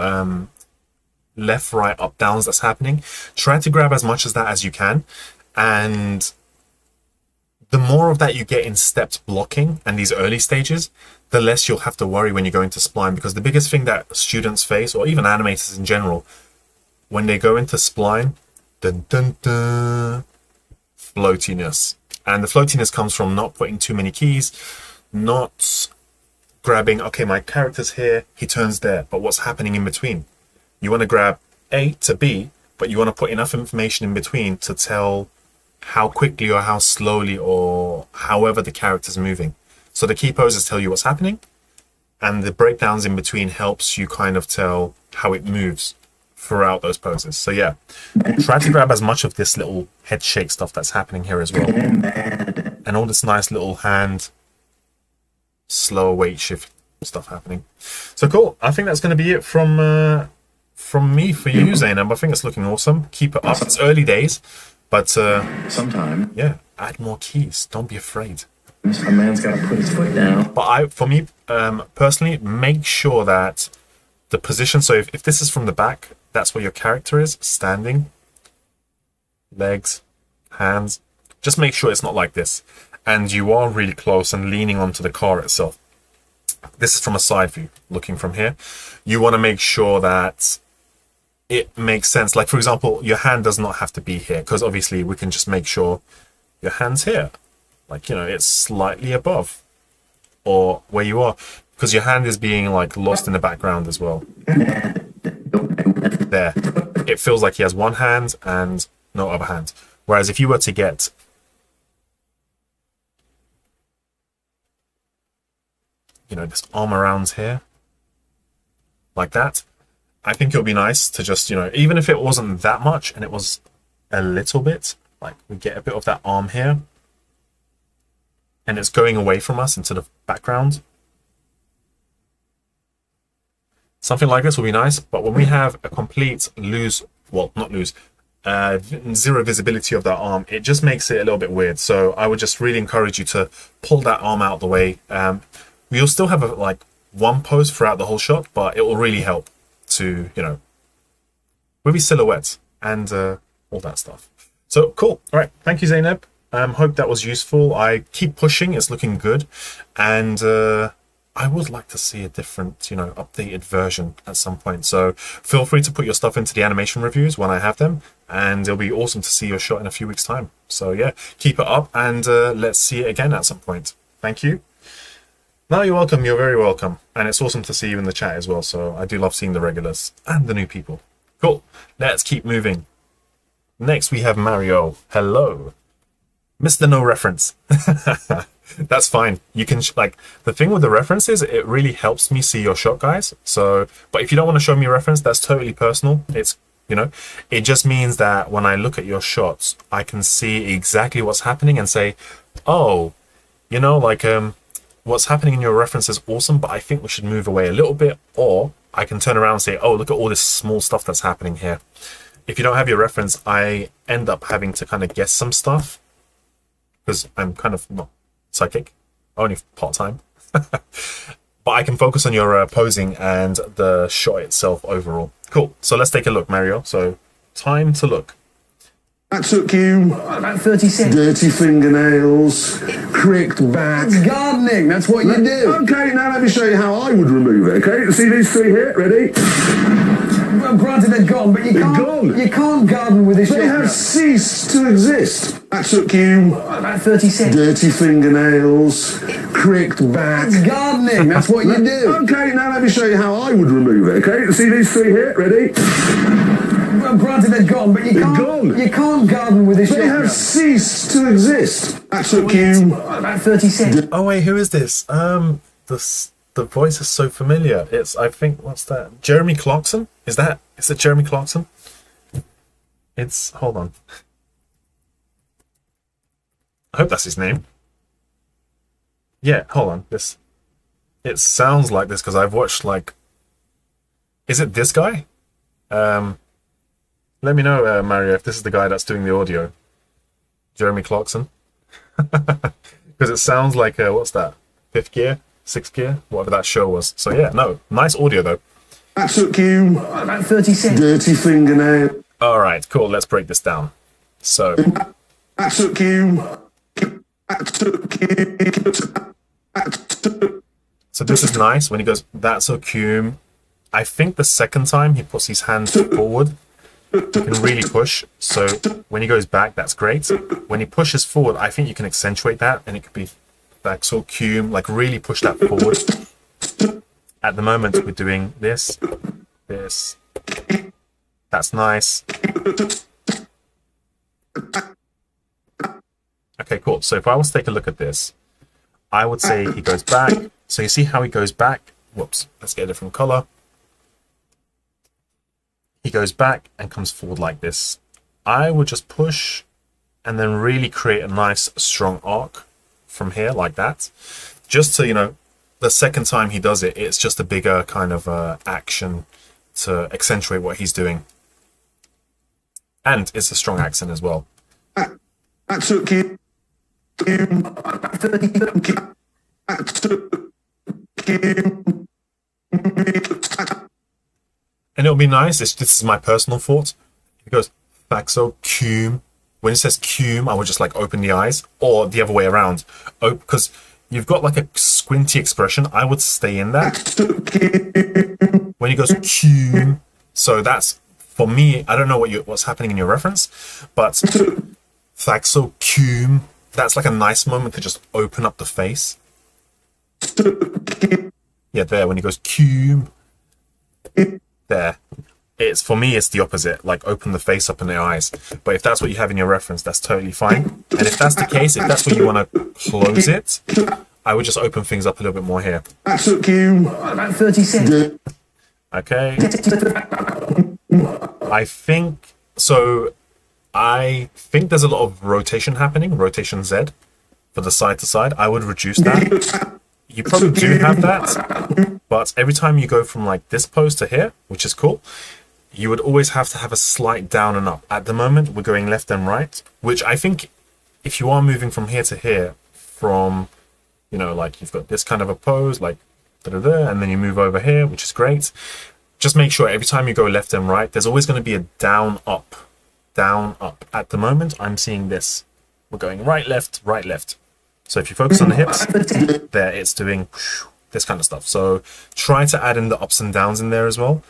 left, right, up, downs that's happening. Try to grab as much as that as you can. And the more of that you get in stepped blocking and these early stages, the less you'll have to worry when you go into spline. Because the biggest thing that students face, or even animators in general, when they go into spline, dun, dun, dun, floatiness. And the floatiness comes from not putting too many keys, not grabbing, okay, my character's here, he turns there, but what's happening in between? You want to grab A to B, but you want to put enough information in between to tell how quickly or how slowly or however the character's moving. So the key poses tell you what's happening, and the breakdowns in between helps you kind of tell how it moves throughout those poses. So yeah, try to grab as much of this little head shake stuff that's happening here as well. And all this nice little hand slow weight shift stuff happening. So cool. I think that's going to be it from me for you, Zainab. I think it's looking awesome. Keep it up. It's early days, but Sometime yeah, add more keys. Don't be afraid. a man's got to put his foot down. But for me personally, make sure that the position, so if this is from the back, that's where your character is standing, legs, hands, just make sure it's not like this, and you are really close and leaning onto the car itself. This is from a side view, looking from here. You want to make sure that it makes sense. Like, for example, your hand does not have to be here, because obviously we can just make sure your hand's here, like, you know, it's slightly above or where you are, because your hand is being like lost in the background as well. There, it feels like he has one hand and no other hand. Whereas if you were to get this arm around here like that, I think it'll be nice to just, even if it wasn't that much and it was a little bit, like we get a bit of that arm here and it's going away from us into the background. Something like this will be nice, but when we have a complete zero visibility of that arm, it just makes it a little bit weird. So I would just really encourage you to pull that arm out of the way. You'll still have one pose throughout the whole shot, but it will really help to, with his silhouette and all that stuff. So cool. All right. Thank you, Zainab. Hope that was useful. I keep pushing. It's looking good. And I would like to see a different, updated version at some point. So feel free to put your stuff into the animation reviews when I have them. And it'll be awesome to see your shot in a few weeks' time. So yeah, keep it up and let's see it again at some point. Thank you. No, you're welcome. You're very welcome. And it's awesome to see you in the chat as well. So I do love seeing the regulars and the new people. Cool. Let's keep moving. Next, we have Mario. Hello. Mr. No reference. That's fine. You can, like, the thing with the references, it really helps me see your shot, guys. So, but if you don't want to show me a reference, that's totally personal. It's, you know, it just means that when I look at your shots, I can see exactly what's happening and say, oh, you know, like, what's happening in your reference is awesome, but I think we should move away a little bit. Or I can turn around and say, oh, look at all this small stuff that's happening here. If you don't have your reference, I end up having to kind of guess some stuff because I'm kind of not psychic, only part-time. But I can focus on your posing and the shot itself overall. Cool. So let's take a look, Mario. So time to look. That took you About 30 seconds. dirty fingernails, cricked back. It's gardening, that's what you do. Okay, now let me show you how I would remove it, okay? See these three here? Ready? Well, granted they're gone, but gone. you can't garden with this They shotgun. have ceased to exist. That took you About 30 seconds. dirty fingernails, cricked back. It's gardening, that's what you do. Okay, now let me show you how I would remove it, okay? See these three here? Ready? Well, granted they're gone, but you can't garden with this They shotgun. have ceased to exist. That took you About 30 seconds. Oh wait, who is this? The voice is so familiar. It's, I think, what's that? Jeremy Clarkson? Is it Jeremy Clarkson? It's, hold on. I hope that's his name. Yeah, hold on. It sounds like this because I've watched, like, is it this guy? Let me know, Mario, if this is the guy that's doing the audio. Jeremy Clarkson. Because it sounds like, what's that? Fifth Gear? Sixth Gear? Whatever that show was. So yeah, no, nice audio though. That took you About 30 seconds. dirty fingernail. Alright, cool, let's break this down. So, That took you. That took you. That took. so this is nice when he goes, that's so cute. I think the second time he puts his hands forward, you can really push. So when he goes back, that's great. When he pushes forward, I think you can accentuate that and it could be like so cute, like really push that forward. At the moment, we're doing this. That's nice. Okay, cool. So if I was to take a look at this, I would say he goes back. So you see how he goes back? Whoops, let's get a different color. He goes back and comes forward like this. I would just push and then really create a nice strong arc from here like that. Just to, you know, the second time he does it, it's just a bigger kind of action to accentuate what he's doing. And it's a strong accent as well. That took you. And it'll be nice. This is my personal thought. He goes, Faxo cum. When it says cum, I would just like open the eyes, or the other way around. Oh, because you've got like a squinty expression. I would stay in that. When he goes cum, so that's for me. I don't know what's happening in your reference, but Faxo cum. That's like a nice moment to just open up the face. Yeah, there. When he goes cum, there. It's for me, it's the opposite. Like open the face up in the eyes. But if that's what you have in your reference, that's totally fine. And if that's the case, if that's where you want to close it, I would just open things up a little bit more here. That took you. About 30 seconds. Okay. I think so. I think there's a lot of rotation happening, rotation Z for the side to side. I would reduce that. You probably do have that, but every time you go from like this pose to here, which is cool, you would always have to have a slight down and up. At the moment, we're going left and right, which I think if you are moving from here to here, from, you know, like you've got this kind of a pose, like da-da-da, and then you move over here, which is great. Just make sure every time you go left and right, there's always going to be a down, up, down, up. At the moment, I'm seeing this. We're going right, left, right, left. So if you focus on the hips, there it's doing this kind of stuff. So try to add in the ups and downs in there as well.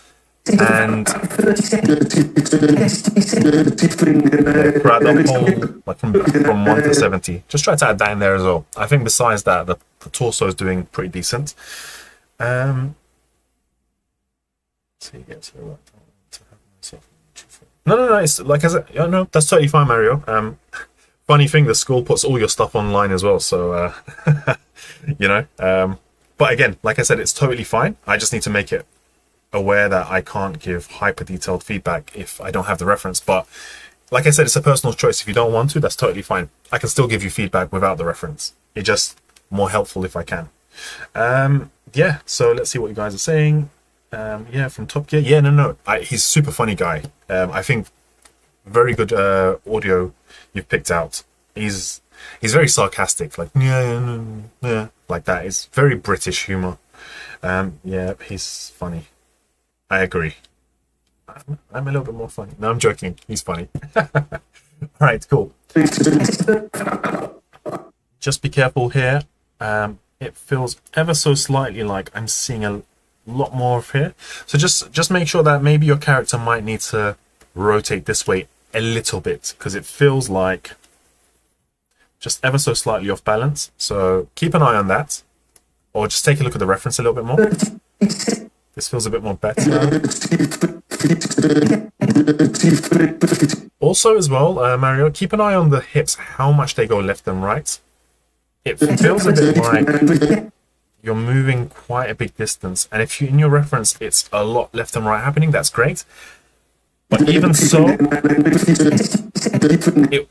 And throughout the whole, like from 1 to 70, just try to add that in there as well. I think besides that, the torso is doing pretty decent. So you get to the right to have myself. No. It's like I said, no, that's totally fine, Mario. Funny thing, the school puts all your stuff online as well, so you know. But again, like I said, it's totally fine. I just need to make it aware that I can't give hyper detailed feedback if I don't have the reference. But like I said, it's a personal choice. If you don't want to, that's totally fine. I can still give you feedback without the reference. It's just more helpful if I can. Yeah, so let's see what you guys are saying. Yeah, from Top Gear. Yeah, no. He's a super funny guy. I think very good audio you've picked out. He's very sarcastic, like yeah, like that. It's very British humor. Yeah, he's funny. I agree. I'm a little bit more funny. No, I'm joking. He's funny. All right, cool. Just be careful here. It feels ever so slightly like I'm seeing a lot more of here. So just make sure that maybe your character might need to rotate this way a little bit, because it feels like just ever so slightly off balance. So keep an eye on that, or just take a look at the reference a little bit more. This feels a bit more better. Also as well, Mario, keep an eye on the hips, how much they go left and right. It feels a bit like you're moving quite a big distance. And if you, in your reference, it's a lot left and right happening, that's great. But even so,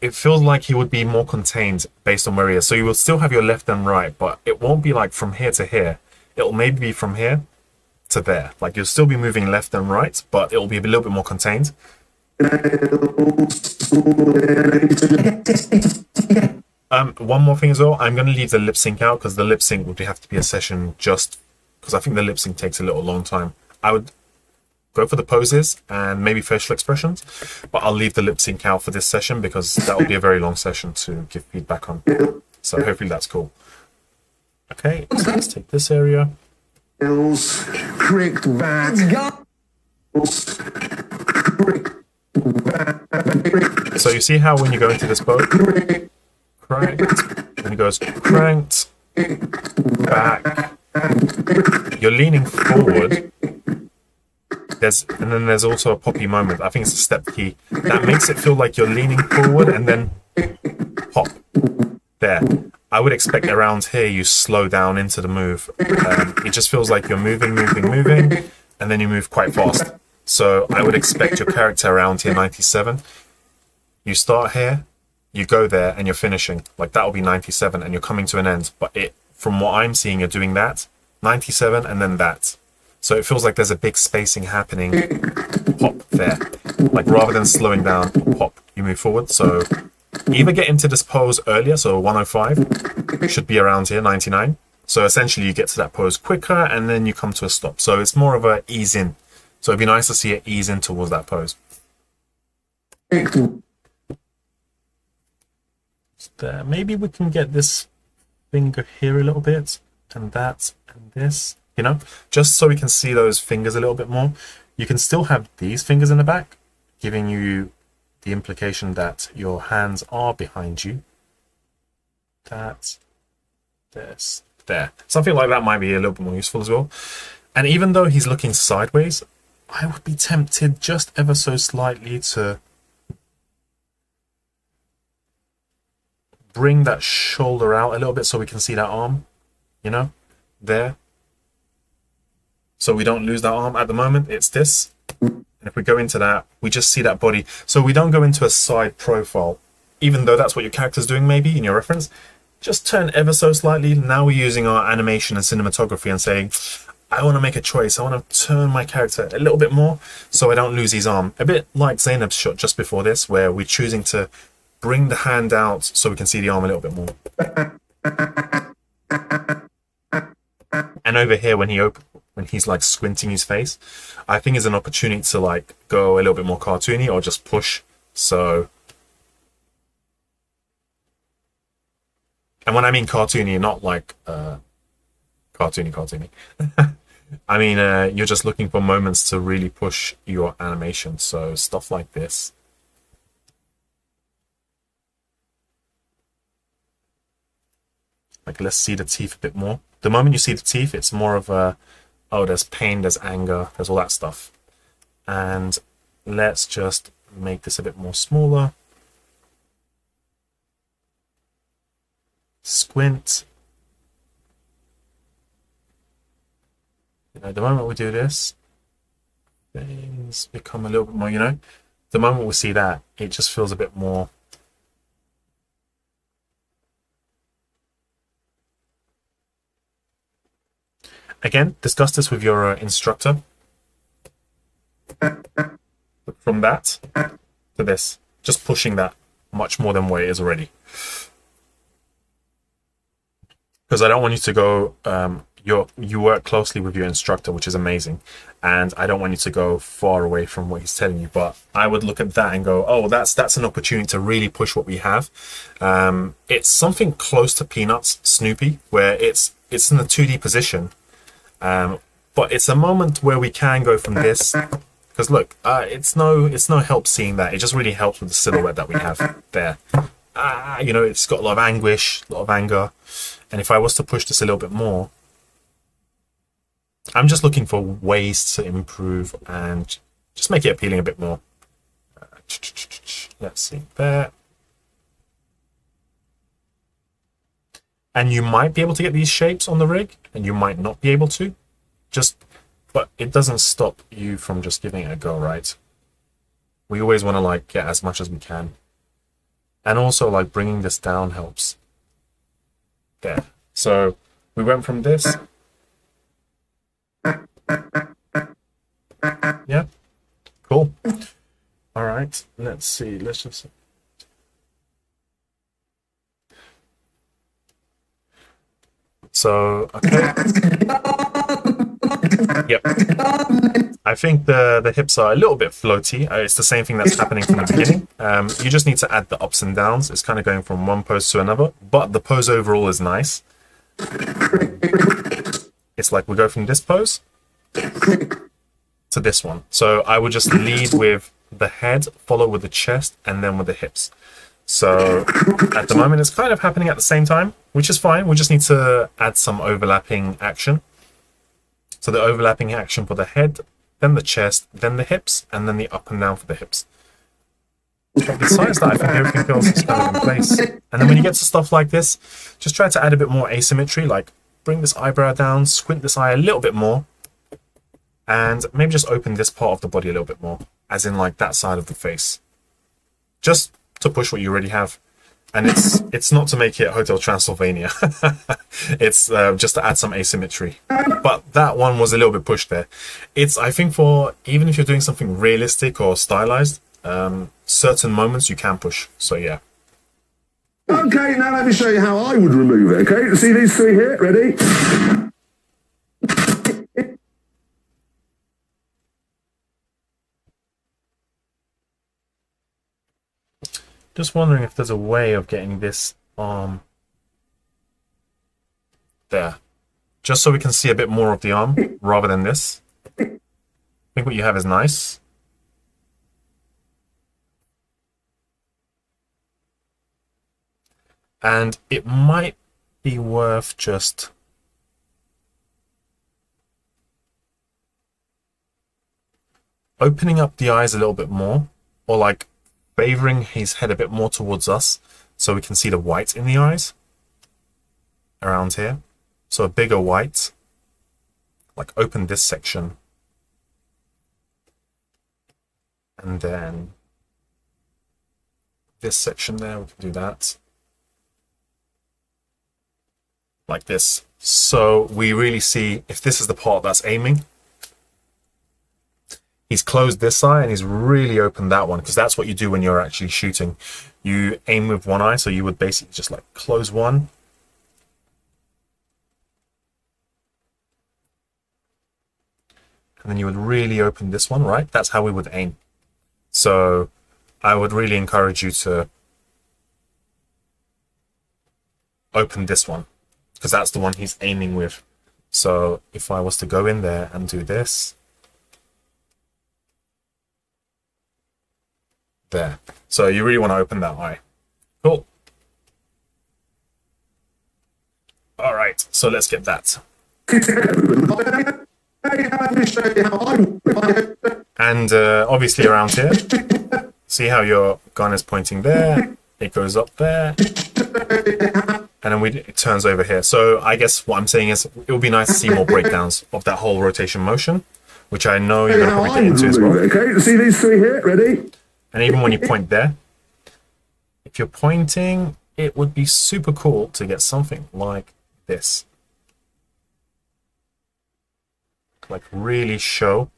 it feels like he would be more contained based on where he is. So you will still have your left and right, but it won't be like from here to here. It'll maybe be from here to there. Like you'll still be moving left and right, but it'll be a little bit more contained. One more thing as well, I'm going to leave the lip sync out because the lip sync would have to be a session just because I think the lip sync takes a little long time. I would go for the poses and maybe facial expressions, but I'll leave the lip sync out for this session because that will be a very long session to give feedback on. So hopefully that's cool. Okay, so let's take this area. Cricked back. So you see how when you go into this pose, cranked, then it goes cranked, back, you're leaning forward, and then there's also a poppy moment. I think it's a step key. That makes it feel like you're leaning forward and then pop. There. I would expect around here you slow down into the move. It just feels like you're moving, and then you move quite fast. So I would expect your character around here, 97. You start here, you go there, and you're finishing. Like that will be 97, and you're coming to an end. But from what I'm seeing, you're doing that, 97, and then that. So it feels like there's a big spacing happening. Pop there. Like rather than slowing down, pop, you move forward. So either get into this pose earlier, so 105 should be around here, 99. So essentially you get to that pose quicker and then you come to a stop. So it's more of a ease in. So it'd be nice to see it ease in towards that pose. There. Maybe we can get this finger here a little bit, and that, and this, you know, just so we can see those fingers a little bit more. You can still have these fingers in the back, giving you the implication that your hands are behind you. That, this, there. Something like that might be a little bit more useful as well. And even though he's looking sideways, I would be tempted just ever so slightly to bring that shoulder out a little bit so we can see that arm, you know, there. So we don't lose that arm. At the moment, it's this. And if we go into that, we just see that body. So we don't go into a side profile, even though that's what your character's doing maybe in your reference. Just turn ever so slightly. Now we're using our animation and cinematography and saying, I want to make a choice. I want to turn my character a little bit more so I don't lose his arm. A bit like Zainab's shot just before this, where we're choosing to bring the hand out so we can see the arm a little bit more. And over here, when he's like squinting his face, I think is an opportunity to like go a little bit more cartoony or just push. So, and when I mean cartoony, not like cartoony. I mean, you're just looking for moments to really push your animation. So stuff like this. Like, let's see the teeth a bit more. The moment you see the teeth, it's more of a, oh, there's pain, there's anger, there's all that stuff. And let's just make this a bit more smaller. Squint. You know, the moment we do this, things become a little bit more, you know, the moment we see that, it just feels a bit more. Again, discuss this with your instructor. From that to this, just pushing that much more than what it is already. Because I don't want you to go, you work closely with your instructor, which is amazing, and I don't want you to go far away from what he's telling you. But I would look at that and go, oh, that's an opportunity to really push what we have. It's something close to Peanuts, Snoopy, where it's in a 2D position, but it's a moment where we can go from this. Because look, it's no help seeing that. It just really helps with the silhouette that we have there. You know, it's got a lot of anguish, a lot of anger. And if I was to push this a little bit more, I'm just looking for ways to improve and just make it appealing a bit more. Let's see there. And you might be able to get these shapes on the rig, and you might not be able to. But it doesn't stop you from just giving it a go, right? We always want to like get as much as we can. And also like bringing this down helps. There. So we went from this. Yeah. Cool. All right. Let's see. Let's just. So, okay. Yep. I think the hips are a little bit floaty. It's the same thing that's happening from the beginning. You just need to add the ups and downs. It's kind of going from one pose to another, but the pose overall is nice. It's like we go from this pose to this one. So I would just lead with the head, follow with the chest, and then with the hips. So at the moment, it's kind of happening at the same time, which is fine. We just need to add some overlapping action. So the overlapping action for the head, then the chest, then the hips, and then the up and down for the hips. But besides that, I think everything else is kind of in place. And then when you get to stuff like this, just try to add a bit more asymmetry, like bring this eyebrow down, squint this eye a little bit more, and maybe just open this part of the body a little bit more, as in like that side of the face. Just to push what you already have. And it's not to make it Hotel Transylvania. It's just to add some asymmetry. But that one was a little bit pushed there. It's, I think, for even if you're doing something realistic or stylized, certain moments you can push. So yeah. Okay, now let me show you how I would remove it. Okay, see these three here? Ready? Just wondering if there's a way of getting this arm there. Just so we can see a bit more of the arm rather than this. I think what you have is nice. And it might be worth just opening up the eyes a little bit more, or like favoring his head a bit more towards us so we can see the white in the eyes around here. So a bigger white, like open this section, and then this section there, we can do that like this. So we really see if this is the part that's aiming. He's closed this eye and he's really opened that one, because that's what you do when you're actually shooting. You aim with one eye, so you would basically just like close one. And then you would really open this one, right? That's how we would aim. So I would really encourage you to open this one, because that's the one he's aiming with. So if I was to go in there and do this, there. So you really want to open that eye. Cool. All right, so let's get that. And obviously around here, See how your gun is pointing there, it goes up there, and then it turns over here. So I guess what I'm saying is it would be nice to see more breakdowns of that whole rotation motion, which I know you're going to probably get into as well. Okay, see these three here? Ready? And even when you point there, if you're pointing, it would be super cool to get something like this. Like really show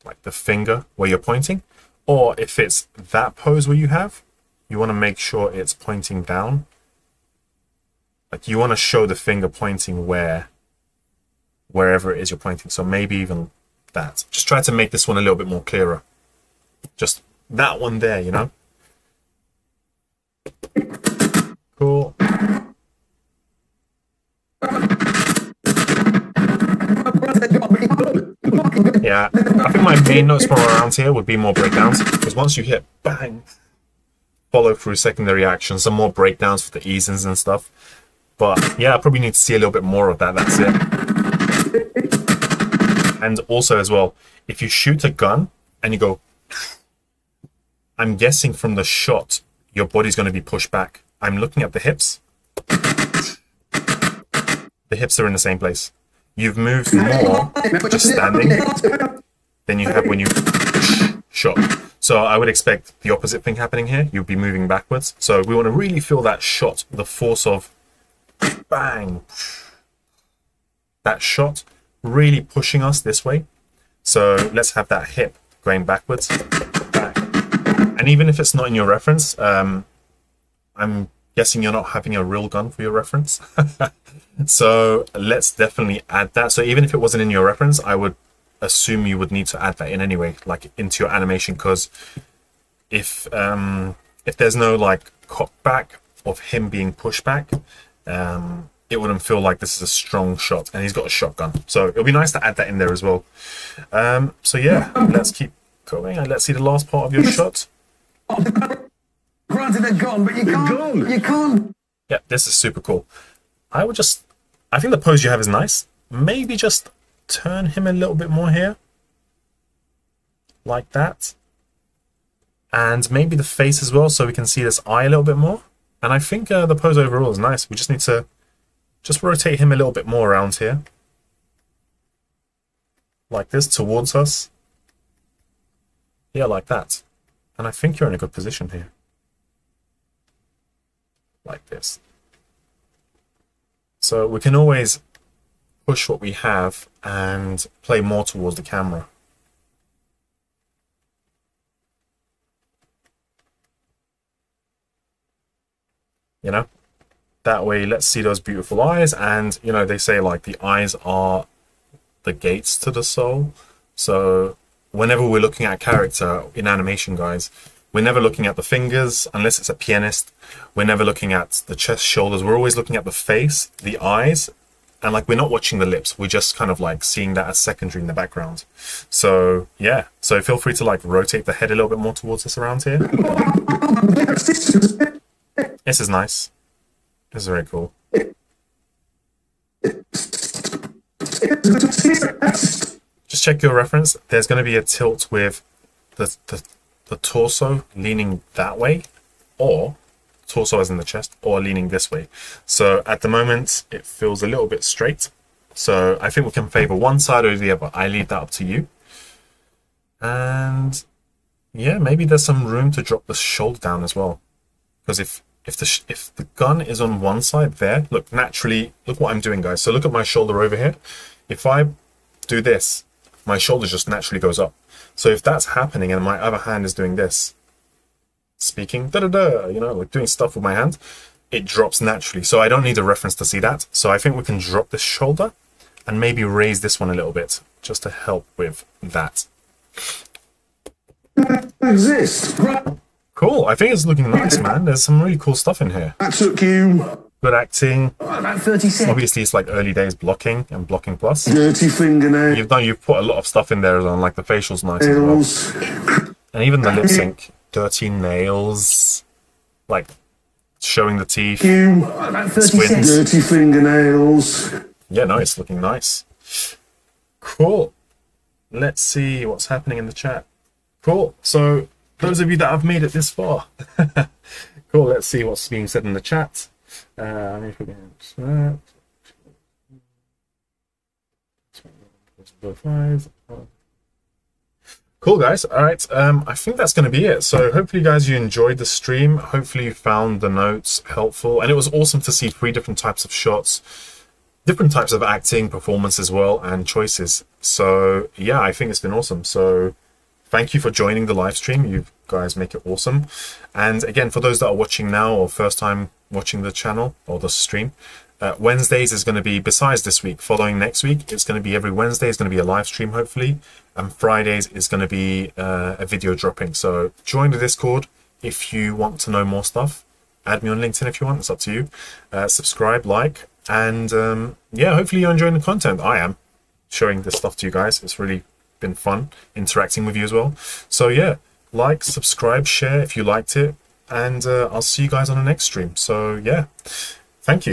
like the finger where you're pointing. Or if it's that pose where you want to make sure it's pointing down. Like you want to show the finger pointing wherever it is you're pointing. So maybe even that. Just try to make this one a little bit more clearer. Just that one there, you know? Cool. Yeah, I think my main notes from around here would be more breakdowns, because once you hit bang, follow through secondary actions, some more breakdowns for the easings and stuff. But yeah, I probably need to see a little bit more of that, that's it. And also as well, if you shoot a gun and you go, I'm guessing from the shot, your body's going to be pushed back. I'm looking at the hips. The hips are in the same place. You've moved more just standing than you have when you shot. So I would expect the opposite thing happening here. You'd be moving backwards. So we want to really feel that shot, the force of bang. That shot really pushing us this way. So let's have that hip going backwards. Back. And even if it's not in your reference, I'm guessing you're not having a real gun for your reference. So let's definitely add that. So even if it wasn't in your reference, I would assume you would need to add that in anyway, like into your animation, because if there's no like cock back of him being pushed back, it wouldn't feel like this is a strong shot, and he's got a shotgun. So it'll be nice to add that in there as well. So yeah, let's keep going and let's see the last part of your shot. Granted, they're gone, but you can't. Yeah, this is super cool. I think the pose you have is nice. Maybe just turn him a little bit more here. Like that. And maybe the face as well, so we can see this eye a little bit more. And I think the pose overall is nice. We just need to just rotate him a little bit more around here. Like this, towards us. Yeah, like that. And I think you're in a good position here. Like this. So we can always push what we have and play more towards the camera. You know, that way let's see those beautiful eyes. And you know, they say like the eyes are the gates to the soul. So whenever we're looking at character in animation, guys, we're never looking at the fingers unless it's a pianist. We're never looking at the chest, shoulders. We're always looking at the face, the eyes, and like we're not watching the lips. We're just kind of like seeing that as secondary in the background. So yeah, so feel free to like rotate the head a little bit more towards us around here. This is nice. This is very cool. Just check your reference. There's going to be a tilt with the torso leaning that way, or torso as in the chest, or leaning this way. So at the moment it feels a little bit straight, so I think we can favor one side or the other. I leave that up to you. And yeah, maybe there's some room to drop the shoulder down as well, because if the gun is on one side there, look, naturally, look what I'm doing, guys. So look at my shoulder over here. If I do this, my shoulder just naturally goes up. So if that's happening and my other hand is doing this, speaking, you know, like doing stuff with my hand, it drops naturally. So I don't need a reference to see that. So I think we can drop this shoulder and maybe raise this one a little bit just to help with that. Exist. Cool. I think it's looking nice, man. There's some really cool stuff in here. That took you Good acting. About 30 seconds. Obviously, it's like early days blocking and blocking plus. dirty fingernails. You've put a lot of stuff in there on like the facials nice as well. And even the lip sync. Dirty nails. Like showing the teeth. About 30 Squint. seconds. Dirty fingernails. Yeah, no, it's looking nice. Cool. let's see what's happening in the chat. Cool. So those of you that have made it this far, cool. Let's see what's being said in the chat. Cool, guys. All right. I think that's going to be it. So hopefully, guys, you enjoyed the stream. Hopefully, you found the notes helpful, and it was awesome to see 3 different types of shots, different types of acting, performance as well, and choices. So yeah, I think it's been awesome. So thank you for joining the live stream. You guys make it awesome. And again, for those that are watching now or first time watching the channel or the stream, Wednesdays is going to be, besides this week, following next week, it's going to be every Wednesday. It's going to be a live stream, hopefully. And Fridays is going to be a video dropping. So join the Discord if you want to know more stuff. Add me on LinkedIn if you want. It's up to you. Subscribe, like, and yeah, hopefully you're enjoying the content. I am showing this stuff to you guys. It's really been fun interacting with you as well. So yeah, like, subscribe, share if you liked it, and I'll see you guys on the next stream. So yeah, thank you.